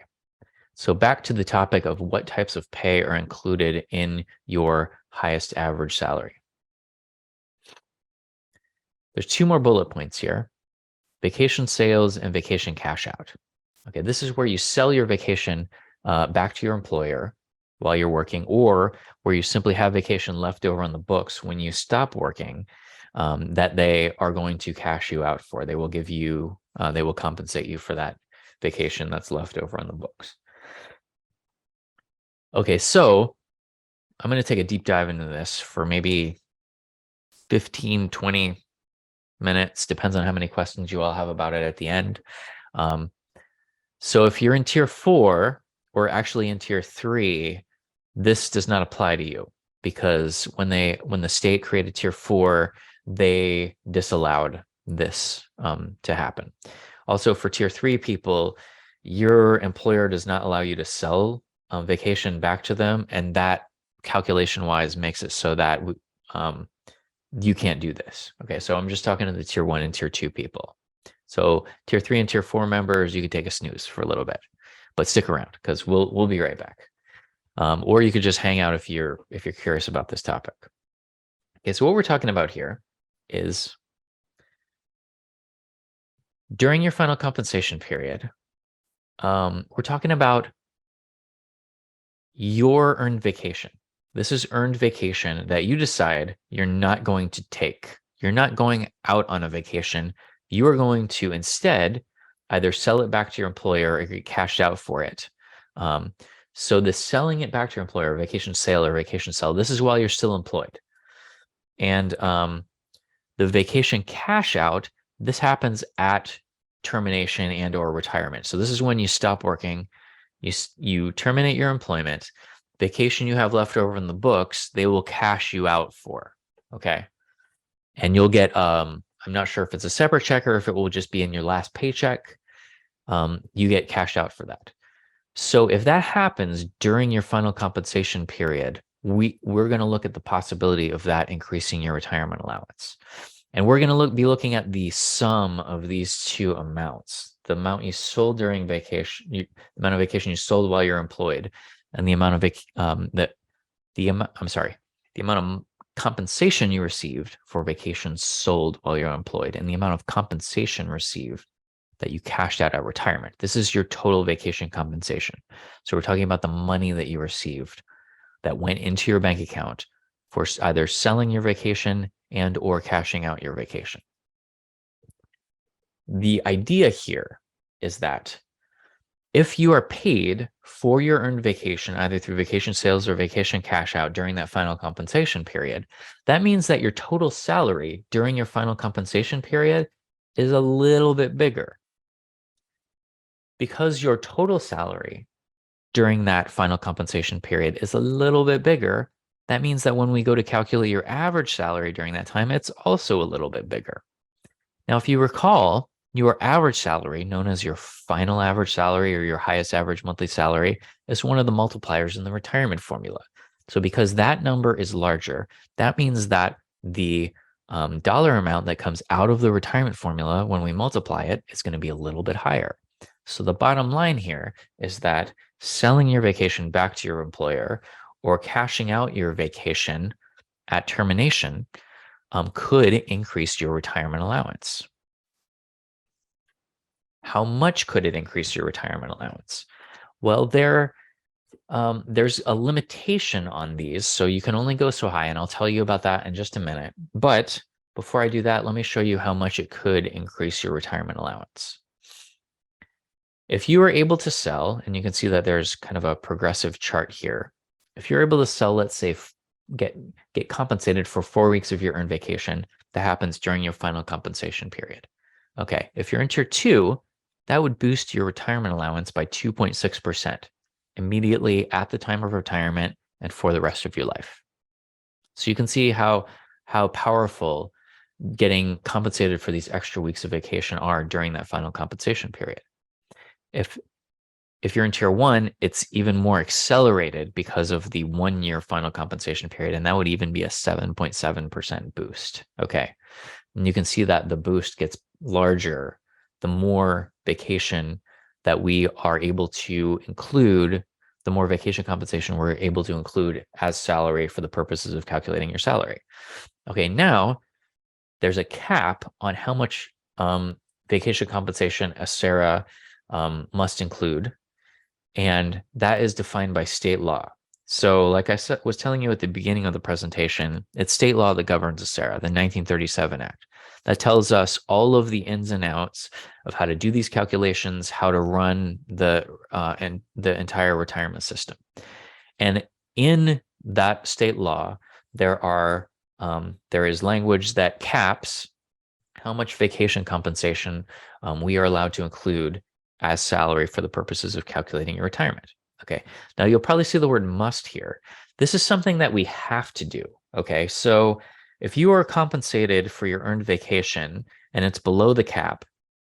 A: so back to the topic of what types of pay are included in your highest average salary. There's 2 more bullet points here: vacation sales and vacation cash out. Okay, this is where you sell your vacation back to your employer while you're working, or where you simply have vacation left over on the books when you stop working that they are going to cash you out for. They will give you, they will compensate you for that vacation that's left over on the books. Okay, so I'm going to take a deep dive into this for maybe 15, 20 minutes, depends on how many questions you all have about it at the end. So if you're in tier 4 or actually in tier 3, this does not apply to you, because when the state created tier 4, they disallowed this to happen. Also, for tier 3 people, your employer does not allow you to sell vacation back to them, and that calculation wise makes it so that you can't do this. Okay, so I'm just talking to the tier 1 and tier 2 people. So tier 3 and tier 4 members, you could take a snooze for a little bit, but stick around because we'll be right back. Or you could just hang out if you're curious about this topic. Okay, so what we're talking about here is during your final compensation period, we're talking about your earned vacation. This is earned vacation that you decide you're not going to take. You're not going out on a vacation. You are going to instead either sell it back to your employer or get cashed out for it. So the selling it back to your employer, vacation sale or vacation sell, this is while you're still employed. And the vacation cash out, this happens at termination and or retirement. So this is when you stop working, you terminate your employment, vacation you have left over in the books, they will cash you out for, okay? And you'll get, I'm not sure if it's a separate check or if it will just be in your last paycheck. You get cashed out for that. So if that happens during your final compensation period, we're going to look at the possibility of that increasing your retirement allowance. And we're going to be looking at the sum of these 2 amounts: the amount you sold during vacation, the amount of vacation you sold while you're employed, and the amount of the amount of compensation you received for vacations sold while you're employed, and the amount of compensation received that you cashed out at retirement. This is your total vacation compensation. So we're talking about the money that you received that went into your bank account for either selling your vacation and or cashing out your vacation. The idea here is that if you are paid for your earned vacation, either through vacation sales or vacation cash out during that final compensation period, that means that your total salary during your final compensation period is a little bit bigger. Because your total salary during that final compensation period is a little bit bigger, that means that when we go to calculate your average salary during that time, it's also a little bit bigger. Now, if you recall, your average salary, known as your final average salary or your highest average monthly salary, is one of the multipliers in the retirement formula. So because that number is larger, that means that the dollar amount that comes out of the retirement formula when we multiply it is going to be a little bit higher. So the bottom line here is that selling your vacation back to your employer or cashing out your vacation at termination could increase your retirement allowance. How much could it increase your retirement allowance? Well, there's a limitation on these, so you can only go so high, and I'll tell you about that in just a minute. But before I do that, let me show you how much it could increase your retirement allowance. If you are able to sell, and you can see that there's kind of a progressive chart here. If you're able to sell, let's say, get compensated for 4 weeks of your earned vacation, that happens during your final compensation period. Okay, if you're in tier 2, that would boost your retirement allowance by 2.6% immediately at the time of retirement and for the rest of your life. So you can see how powerful getting compensated for these extra weeks of vacation are during that final compensation period. If you're in tier 1, it's even more accelerated because of the 1-year final compensation period, and that would even be a 7.7% boost. Okay, and you can see that the boost gets larger the more vacation that we are able to include, the more vacation compensation we're able to include as salary for the purposes of calculating your salary. Okay, now there's a cap on how much vacation compensation a SARA must include, and that is defined by state law. So like I was telling you at the beginning of the presentation, it's state law that governs a SARA, the 1937 Act. That tells us all of the ins and outs of how to do these calculations, how to run the entire retirement system. And in that state law, there is language that caps how much vacation compensation we are allowed to include as salary for the purposes of calculating your retirement. Okay, now you'll probably see the word must here. This is something that we have to do. Okay, so if you are compensated for your earned vacation and it's below the cap,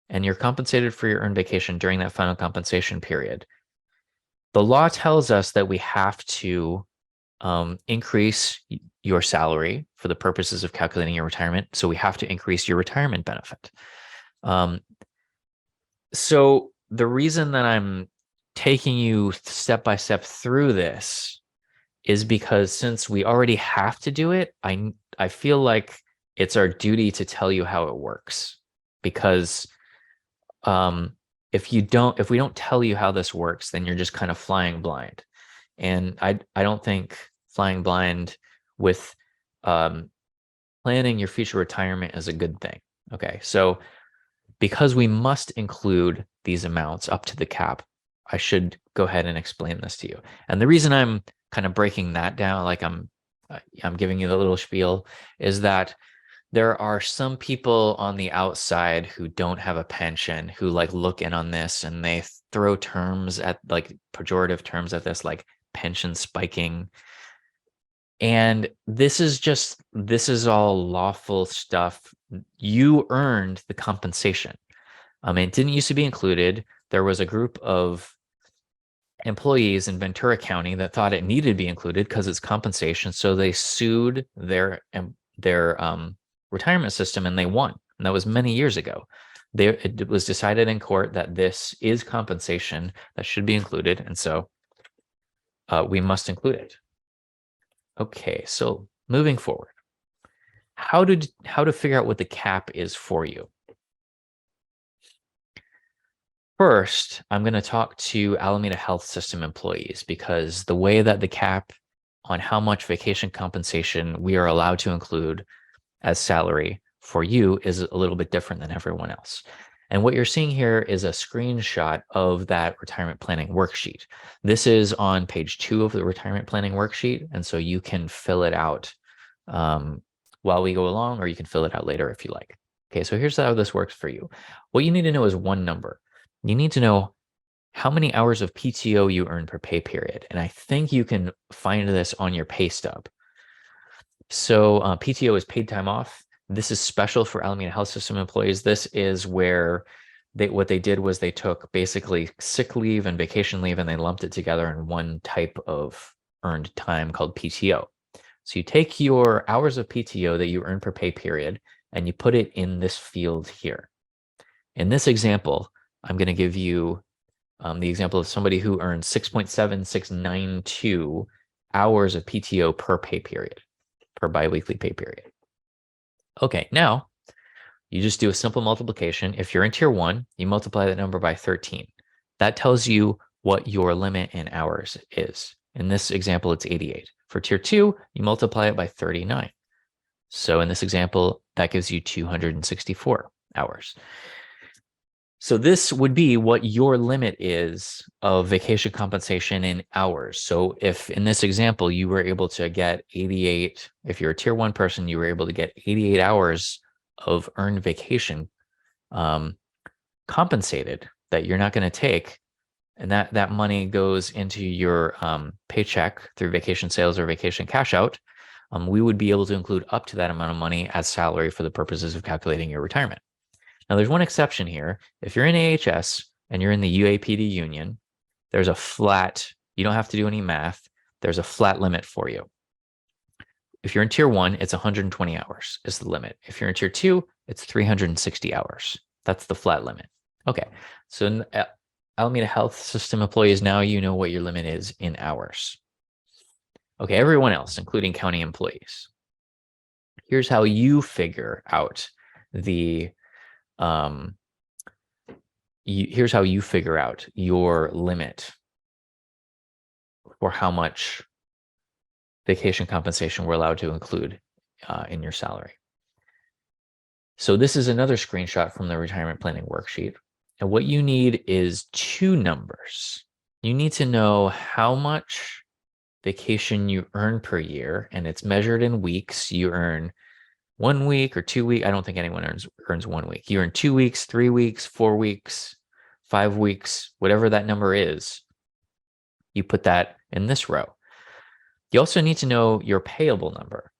A: and you're compensated for your earned vacation during that final compensation period, the law tells us that we have to increase your salary for the purposes of calculating your retirement. So we have to increase your retirement benefit. So the reason that I'm taking you step by step through this is because since we already have to do it, I feel like it's our duty to tell you how it works. Because if we don't tell you how this works, then you're just kind of flying blind. And I don't think flying blind with planning your future retirement is a good thing. Okay, so because we must include these amounts up to the cap, I should go ahead and explain this to you. And the reason I'm kind of breaking that down, like I'm giving you the little spiel, is that there are some people on the outside who don't have a pension who like look in on this and they throw terms at like pejorative terms at this, like pension spiking. And this is all lawful stuff. You earned the compensation. It didn't used to be included. There was a group of employees in Ventura County that thought it needed to be included because it's compensation. So they sued their retirement system and they won. And that was many years ago. It was decided in court that this is compensation that should be included. And so we must include it. Okay, so moving forward, how to figure out what the cap is for you. First, I'm going to talk to Alameda Health System employees because the way that the cap on how much vacation compensation we are allowed to include as salary for you is a little bit different than everyone else. And what you're seeing here is a screenshot of that retirement planning worksheet. This is on page 2 of the retirement planning worksheet. And so you can fill it out while we go along, or you can fill it out later if you like. Okay, so here's how this works for you. What you need to know is one number. You need to know how many hours of PTO you earn per pay period. And I think you can find this on your pay stub. So PTO is paid time off. This is special for Alameda Health System employees. This is where what they did was they took basically sick leave and vacation leave and they lumped it together in one type of earned time called PTO. So you take your hours of PTO that you earn per pay period and you put it in this field here. In this example, I'm going to give you the example of somebody who earns 6.7692 hours of PTO per pay period, per biweekly pay period. Okay, now you just do a simple multiplication. If you're in tier 1, you multiply that number by 13. That tells you what your limit in hours is. In this example, it's 88. For tier 2, you multiply it by 39. So in this example, that gives you 264 hours. So this would be what your limit is of vacation compensation in hours. So if in this example, you were able to get 88, if you're a tier 1 person, you were able to get 88 hours of earned vacation compensated that you're not going to take, and that money goes into your paycheck through vacation sales or vacation cash out, we would be able to include up to that amount of money as salary for the purposes of calculating your retirement. Now, there's one exception here. If you're in AHS and you're in the UAPD union, there's a flat, you don't have to do any math, there's a flat limit for you. If you're in tier 1, it's 120 hours is the limit. If you're in tier 2, it's 360 hours. That's the flat limit. Okay, so Alameda Health System employees, now you know what your limit is in hours. Okay, everyone else, including county employees. Here's how you figure out the here's how you figure out your limit for how much vacation compensation we're allowed to include in your salary. So this is another screenshot from the retirement planning worksheet. And what you need is two numbers. You need to know how much vacation you earn per year, and it's measured in weeks. You earn 1 week or 2 weeks. I don't think anyone earns 1 week. You earn 2 weeks, 3 weeks, 4 weeks, 5 weeks, whatever that number is. You put that in this row. You also need to know your payable number.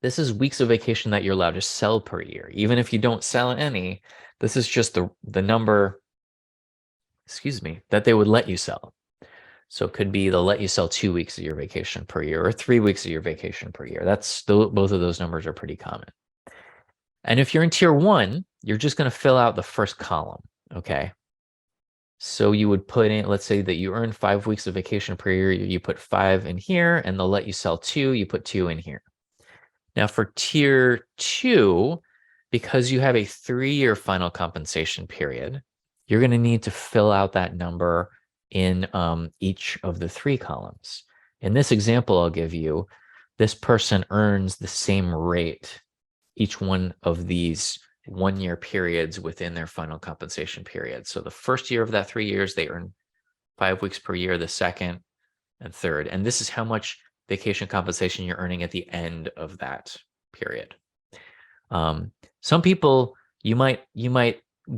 A: This is weeks of vacation that you're allowed to sell per year. Even if you don't sell any, this is just the number, that they would let you sell. So it could be they'll let you sell 2 weeks of your vacation per year or 3 weeks of your vacation per year. Both of those numbers are pretty common. And if you're in tier 1, you're just going to fill out the first column, okay? So you would put in, let's say that you earn 5 weeks of vacation per year, you put 5 in here, and they'll let you sell 2, you put 2 in here. Now for tier 2, because you have a 3-year final compensation period, you're going to need to fill out that number in each of the 3 columns. In this example I'll give you, this person earns the same rate each one of these 1-year periods within their final compensation period. So the first year of that 3 years, they earn 5 weeks per year, the second and third. And this is how much vacation compensation you're earning at the end of that period. Some people, you might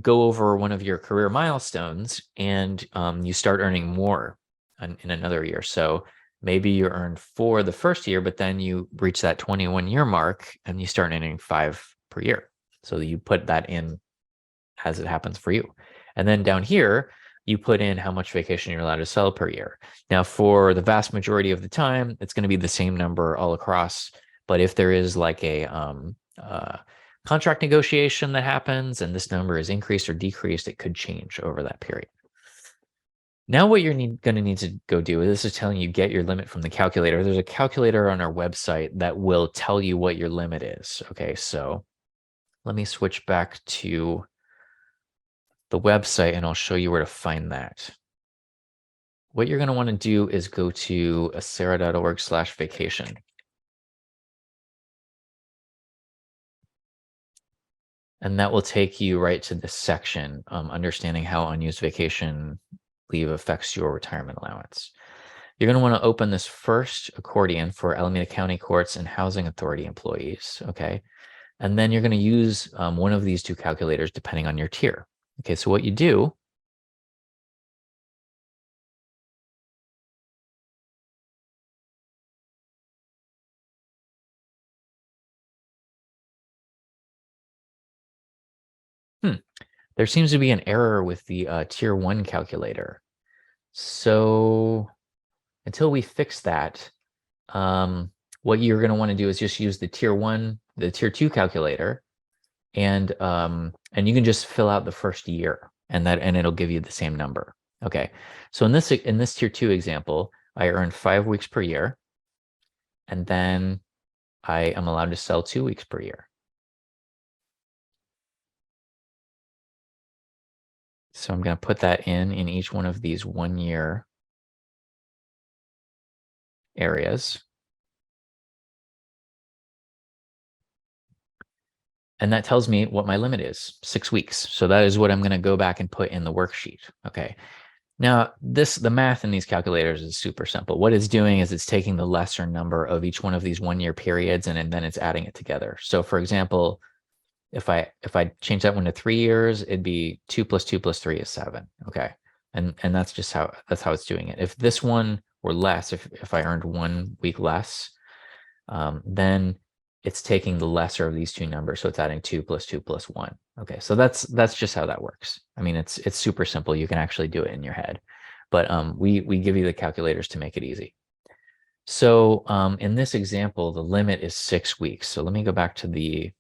A: go over one of your career milestones and you start earning more in another year. So maybe you earn 4 the first year, but then you reach that 21-year mark and you start earning 5 per year. So you put that in as it happens for you. And then down here, you put in how much vacation you're allowed to sell per year. Now, for the vast majority of the time, it's going to be the same number all across. But if there is like a contract negotiation that happens and this number is increased or decreased, it could change over that period. Now what you're going to need to go do, this is telling you get your limit from the calculator. There's a calculator on our website that will tell you what your limit is. Okay, so let me switch back to the website and I'll show you where to find that. What you're going to want to do is go to acera.org/vacation. And that will take you right to this section, understanding how unused vacation leave affects your retirement allowance. You're going to want to open this first accordion for Alameda County Courts and Housing Authority employees, okay? And then you're going to use one of these 2 calculators depending on your tier. Okay, so what you do there seems to be an error with the tier 1 calculator. So until we fix that, what you're going to want to do is just use the tier 2 calculator, and you can just fill out the first year, and it'll give you the same number. Okay, so in this tier 2 example, I earned 5 weeks per year, and then I am allowed to sell 2 weeks per year. So I'm going to put that in each one of these 1-year areas. And that tells me what my limit is, 6 weeks. So that is what I'm going to go back and put in the worksheet. Okay. Now, the math in these calculators is super simple. What it's doing is it's taking the lesser number of each one of these 1-year periods and then it's adding it together. So for example, if I change that one to 3 years, it'd be 2 plus 2 plus 3 is 7. Okay. And that's just how it's doing it. If this one were less, if I earned 1 week less, then it's taking the lesser of these two numbers. So it's adding 2 plus 2 plus 1. Okay, so that's just how that works. I mean, it's super simple. You can actually do it in your head. But we give you the calculators to make it easy. So in this example, the limit is 6 weeks. So let me go back to the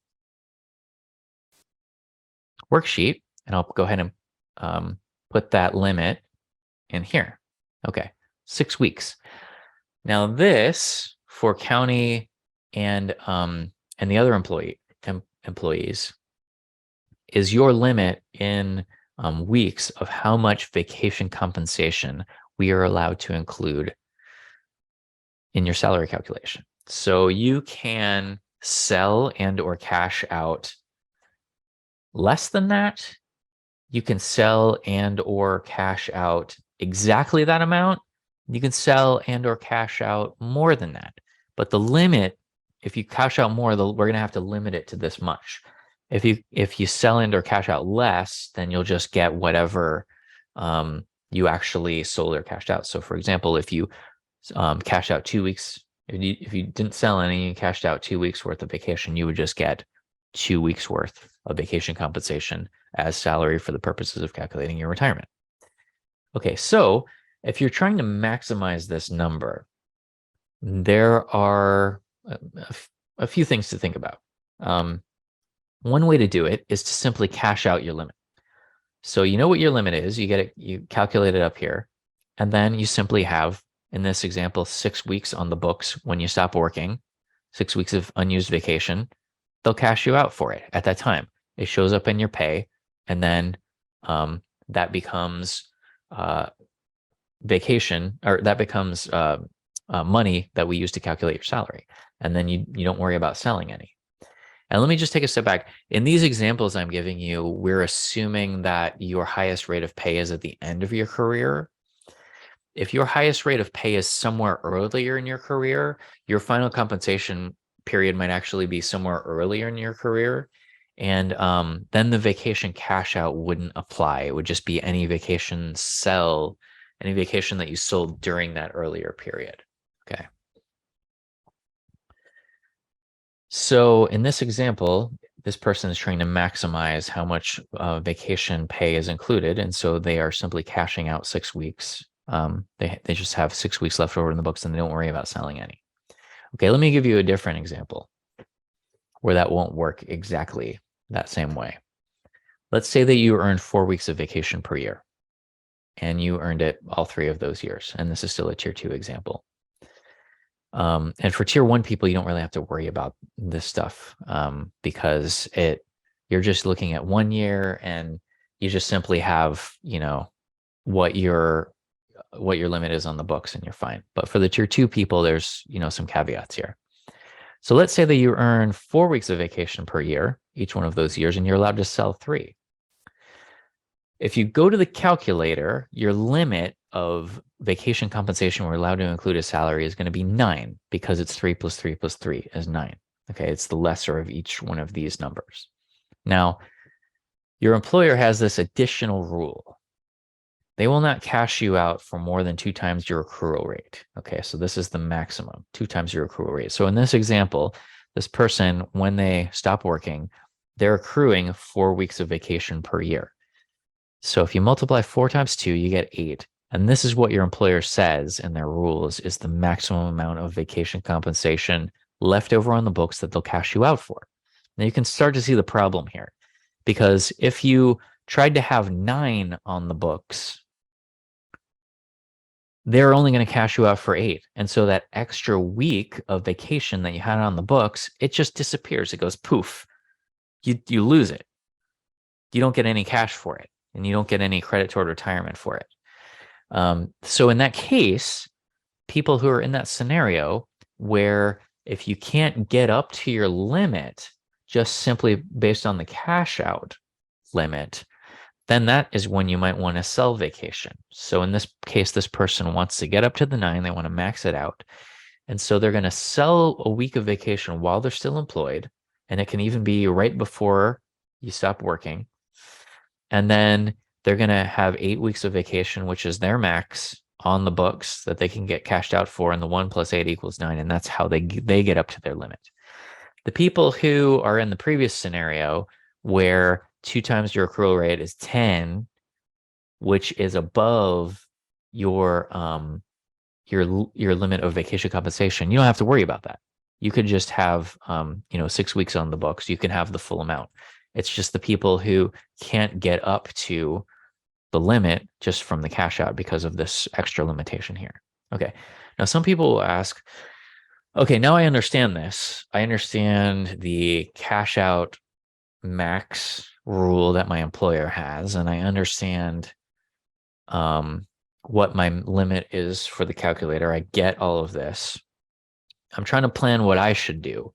A: worksheet and I'll go ahead and put that limit in here. Okay, 6 weeks. Now this for county and the other employees is your limit in weeks of how much vacation compensation we are allowed to include in your salary calculation. So you can sell and or cash out less than that. You can sell and or cash out exactly that amount. You can sell and or cash out more than that. But the limit, if you cash out more, we're going to have to limit it to this much. If you sell and or cash out less, then you'll just get whatever you actually sold or cashed out. So for example, if you cash out 2 weeks, if you didn't sell any, you cashed out 2 weeks worth of vacation, you would just get 2 weeks worth of vacation compensation as salary for the purposes of calculating your retirement. Okay, so if you're trying to maximize this number, there are a few things to think about. One way to do it is to simply cash out your limit. So you know what your limit is, you calculate it up here, and then you simply have, in this example, 6 weeks on the books when you stop working, 6 weeks of unused vacation. They'll cash you out for it at that time. It shows up in your pay, and then that becomes vacation, or that becomes money that we use to calculate your salary. And then you don't worry about selling any. And let me just take a step back. In these examples I'm giving you, we're assuming that your highest rate of pay is at the end of your career. If your highest rate of pay is somewhere earlier in your career, your final compensation period might actually be somewhere earlier in your career. And then the vacation cash out wouldn't apply. It would just be any vacation that you sold during that earlier period. Okay. So in this example, this person is trying to maximize how much vacation pay is included. And so they are simply cashing out 6 weeks. They just have 6 weeks left over in the books and they don't worry about selling any. Okay, let me give you a different example where that won't work exactly that same way. Let's say that you earned 4 weeks of vacation per year and you earned it all 3 of those years. And this is still a tier 2 example. And for tier 1 people, you don't really have to worry about this stuff because you're just looking at 1 year and you just simply have, what your limit is on the books and you're fine. But for the tier 2 people, there's, some caveats here. So let's say that you earn 4 weeks of vacation per year, each one of those years, and you're allowed to sell 3. If you go to the calculator, your limit of vacation compensation we're allowed to include as salary is going to be 9 because it's 3 plus 3 plus 3 is 9. Okay, it's the lesser of each one of these numbers. Now, your employer has this additional rule. They will not cash you out for more than 2 times your accrual rate. Okay, so this is the maximum, 2 times your accrual rate. So in this example, this person, when they stop working, they're accruing 4 weeks of vacation per year. So if you multiply 4 times 2, you get 8. And this is what your employer says in their rules is the maximum amount of vacation compensation left over on the books that they'll cash you out for. Now you can start to see the problem here, because if you tried to have 9 on the books, they're only going to cash you out for 8. And so that extra week of vacation that you had on the books, it just disappears. It goes poof. You lose it. You don't get any cash for it, and you don't get any credit toward retirement for it. So in that case, people who are in that scenario where if you can't get up to your limit, just simply based on the cash out limit, then that is when you might want to sell vacation. So in this case, this person wants to get up to the 9, they want to max it out. And so they're going to sell a week of vacation while they're still employed. And it can even be right before you stop working. And then they're going to have 8 weeks of vacation, which is their max on the books that they can get cashed out for. And the 1 + 8 = 9. And that's how they get up to their limit. The people who are in the previous scenario where 2 times your accrual rate is 10, which is above your limit of vacation compensation, you don't have to worry about that. You could just have 6 weeks on the books. You can have the full amount. It's just the people who can't get up to the limit just from the cash out because of this extra limitation here. Okay. Now some people will ask, okay, now I understand this. I understand the cash out max rule that my employer has, and I understand what my limit is for the calculator. I get all of this. I'm trying to plan what I should do.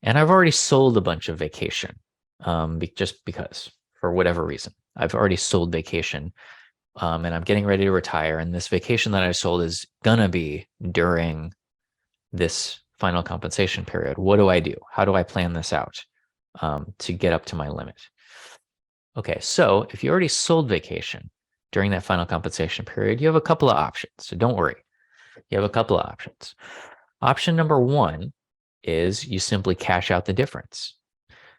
A: And I've already sold a bunch of vacation just because, for whatever reason. I've already sold vacation and I'm getting ready to retire. And this vacation that I sold is going to be during this final compensation period. What do I do? How do I plan this out to get up to my limit? Okay, so if you already sold vacation during that final compensation period, you have a couple of options. So don't worry. You have a couple of options. Option number 1 is you simply cash out the difference.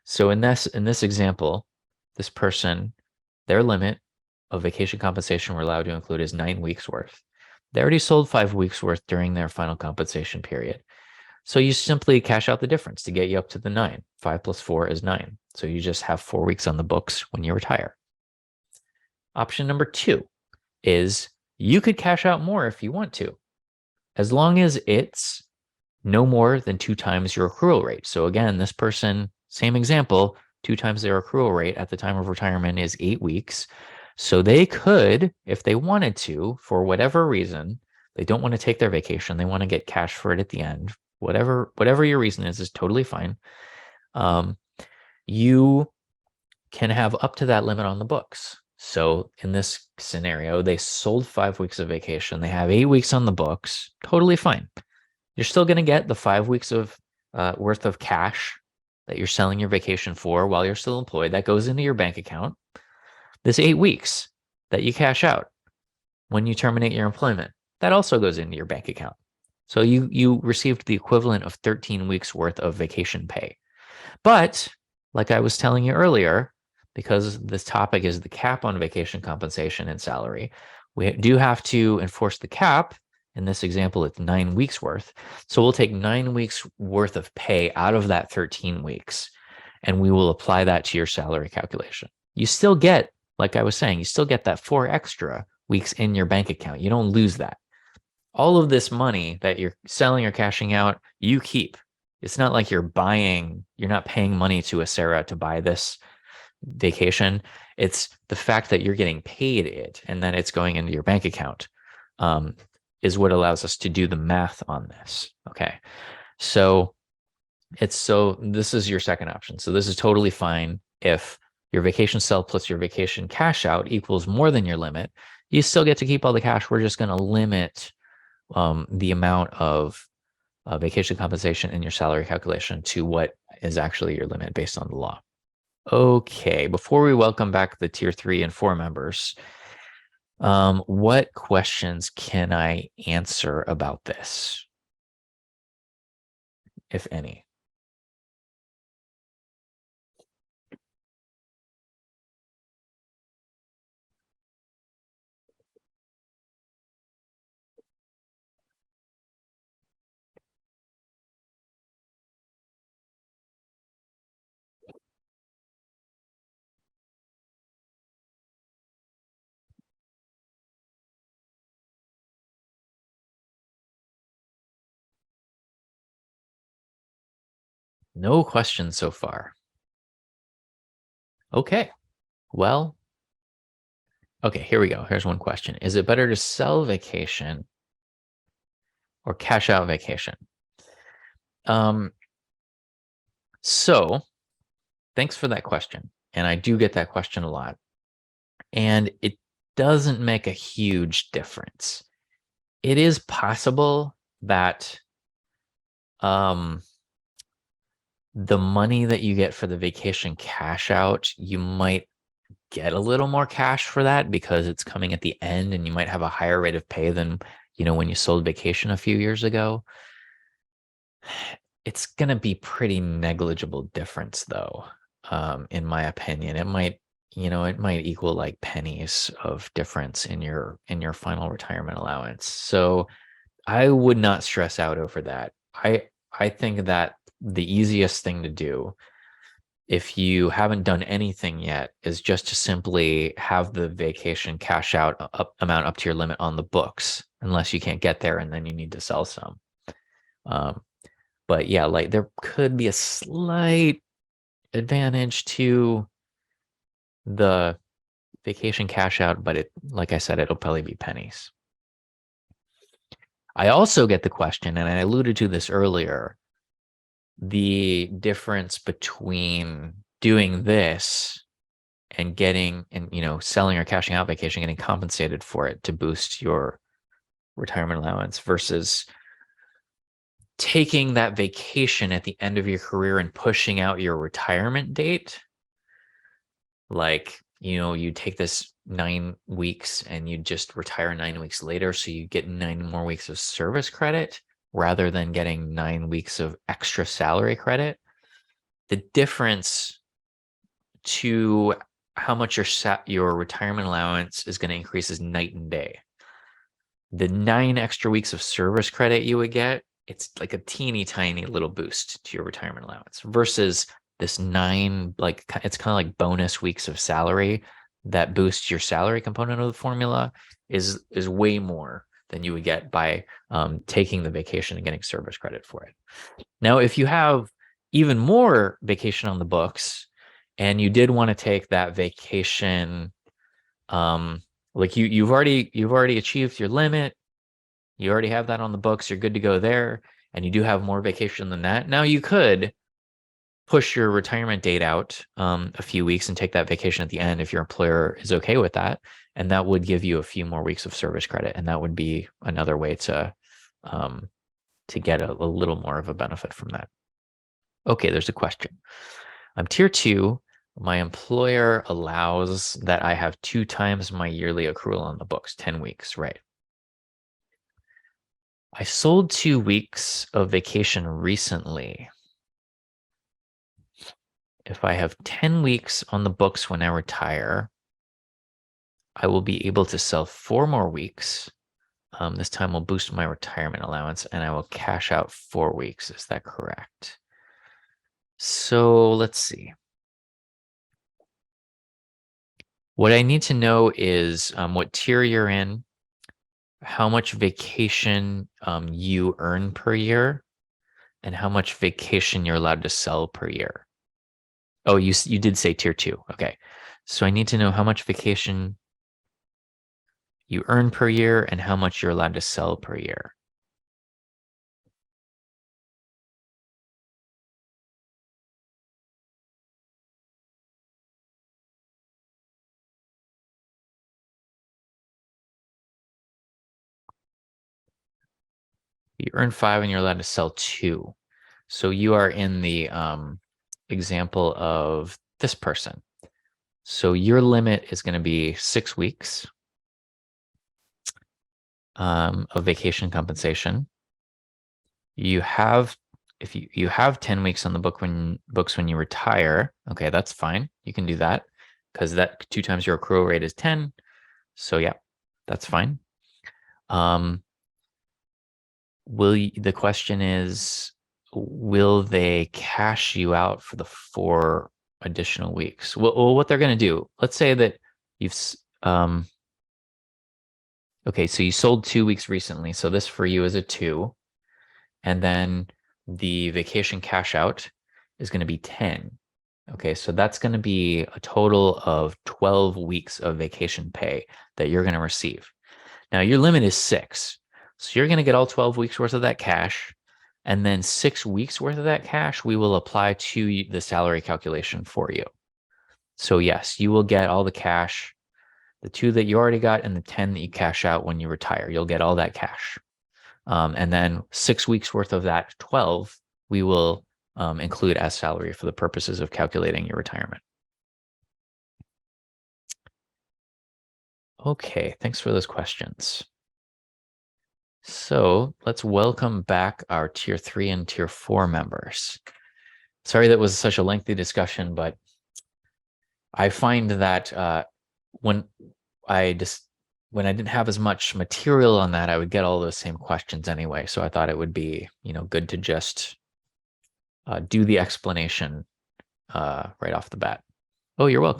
A: So in this example, this person, their limit of vacation compensation we're allowed to include is 9 weeks worth. They already sold 5 weeks worth during their final compensation period. So you simply cash out the difference to get you up to the 9. 5 + 4 is 9. So you just have 4 weeks on the books when you retire. Option number 2 is you could cash out more if you want to, as long as it's no more than 2 times your accrual rate. So again, this person, same example, 2 times their accrual rate at the time of retirement is 8 weeks. So they could, if they wanted to, for whatever reason, they don't want to take their vacation, they want to get cash for it at the end. Whatever your reason is totally fine. You can have up to that limit on the books. So in this scenario, they sold 5 weeks of vacation. They have 8 weeks on the books. Totally fine. You're still going to get the 5 weeks of worth of cash that you're selling your vacation for while you're still employed. That goes into your bank account. This 8 weeks that you cash out when you terminate your employment, that also goes into your bank account. So you received the equivalent of 13 weeks worth of vacation pay. But like I was telling you earlier, because this topic is the cap on vacation compensation and salary, we do have to enforce the cap. In this example, it's 9 weeks worth. So we'll take 9 weeks worth of pay out of that 13 weeks, and we will apply that to your salary calculation. You still get, like I was saying, you still get that 4 extra weeks in your bank account. You don't lose that. All of this money that you're selling or cashing out, you keep. It's not like you're not paying money to Acera to buy this vacation. It's the fact that you're getting paid it and then it's going into your bank account is what allows us to do the math on this. Okay. So this is your second option. So this is totally fine if your vacation sell plus your vacation cash out equals more than your limit. You still get to keep all the cash. We're just going to limit the amount of vacation compensation in your salary calculation to what is actually your limit based on the law. Okay, before we welcome back the tier 3 and 4 members, what questions can I answer about this, if any? No questions so far. Okay, well, okay, here we go. Here's one question. Is it better to sell vacation or cash out vacation? So thanks for that question. And I do get that question a lot. And it doesn't make a huge difference. It is possible that the money that you get for the vacation cash out, you might get a little more cash for that because it's coming at the end and you might have a higher rate of pay than, when you sold vacation a few years ago. It's going to be pretty negligible difference though. In my opinion, it might equal like pennies of difference in your final retirement allowance. So I would not stress out over that. I think that the easiest thing to do, if you haven't done anything yet, is just to simply have the vacation cash out amount up to your limit on the books, unless you can't get there and then you need to sell some. But yeah, like there could be a slight advantage to the vacation cash out, but like I said, it'll probably be pennies. I also get the question, and I alluded to this earlier, the difference between doing this and selling or cashing out vacation, getting compensated for it to boost your retirement allowance versus taking that vacation at the end of your career and pushing out your retirement date. Like, you take this 9 weeks and you just retire 9 weeks later. So you get 9 more weeks of service credit rather than getting 9 weeks of extra salary credit. The difference to how much your retirement allowance is going to increase is night and day. The 9 extra weeks of service credit you would get, it's like a teeny tiny little boost to your retirement allowance versus this 9, like it's kind of like bonus weeks of salary that boosts your salary component of the formula is way more than you would get by taking the vacation and getting service credit for it. Now, if you have even more vacation on the books and you did want to take that vacation, like you've already achieved your limit, you already have that on the books, you're good to go there, and you do have more vacation than that. Now you could push your retirement date out a few weeks and take that vacation at the end if your employer is okay with that, and that would give you a few more weeks of service credit, and that would be another way to get a little more of a benefit from that. Okay, there's a question. I'm tier 2. My employer allows that I have 2 times my yearly accrual on the books, 10 weeks, right? I sold 2 weeks of vacation recently. If I have 10 weeks on the books when I retire, I will be able to sell 4 more weeks. This time will boost my retirement allowance and I will cash out 4 weeks. Is that correct? So let's see. What I need to know is what tier you're in, how much vacation you earn per year, and how much vacation you're allowed to sell per year. Oh, you did say tier 2. Okay. So I need to know how much vacation you earn per year and how much you're allowed to sell per year. You earn 5 and you're allowed to sell 2. So you are in the example of this person. So your limit is going to be 6 weeks of vacation compensation. If you have 10 weeks on the books when you retire, okay, that's fine. You can do that because that 2 times your accrual rate is 10. So yeah, that's fine. The question is, will they cash you out for the 4 additional weeks? Well, what they're going to do, let's say that you've, okay, so you sold 2 weeks recently. So this for you is a 2. And then the vacation cash out is going to be 10. Okay, so that's going to be a total of 12 weeks of vacation pay that you're going to receive. Now, your limit is 6. So you're going to get all 12 weeks worth of that cash. And then 6 weeks worth of that cash, we will apply to the salary calculation for you. So yes, you will get all the cash, the 2 that you already got and the 10 that you cash out when you retire. You'll get all that cash. And then 6 weeks worth of that 12, we will include as salary for the purposes of calculating your retirement. Okay, thanks for those questions. So let's welcome back our Tier 3 and Tier 4 members. Sorry that was such a lengthy discussion, but I find that when I didn't have as much material on that, I would get all those same questions anyway. So I thought it would be, good to just do the explanation right off the bat. Oh, you're welcome.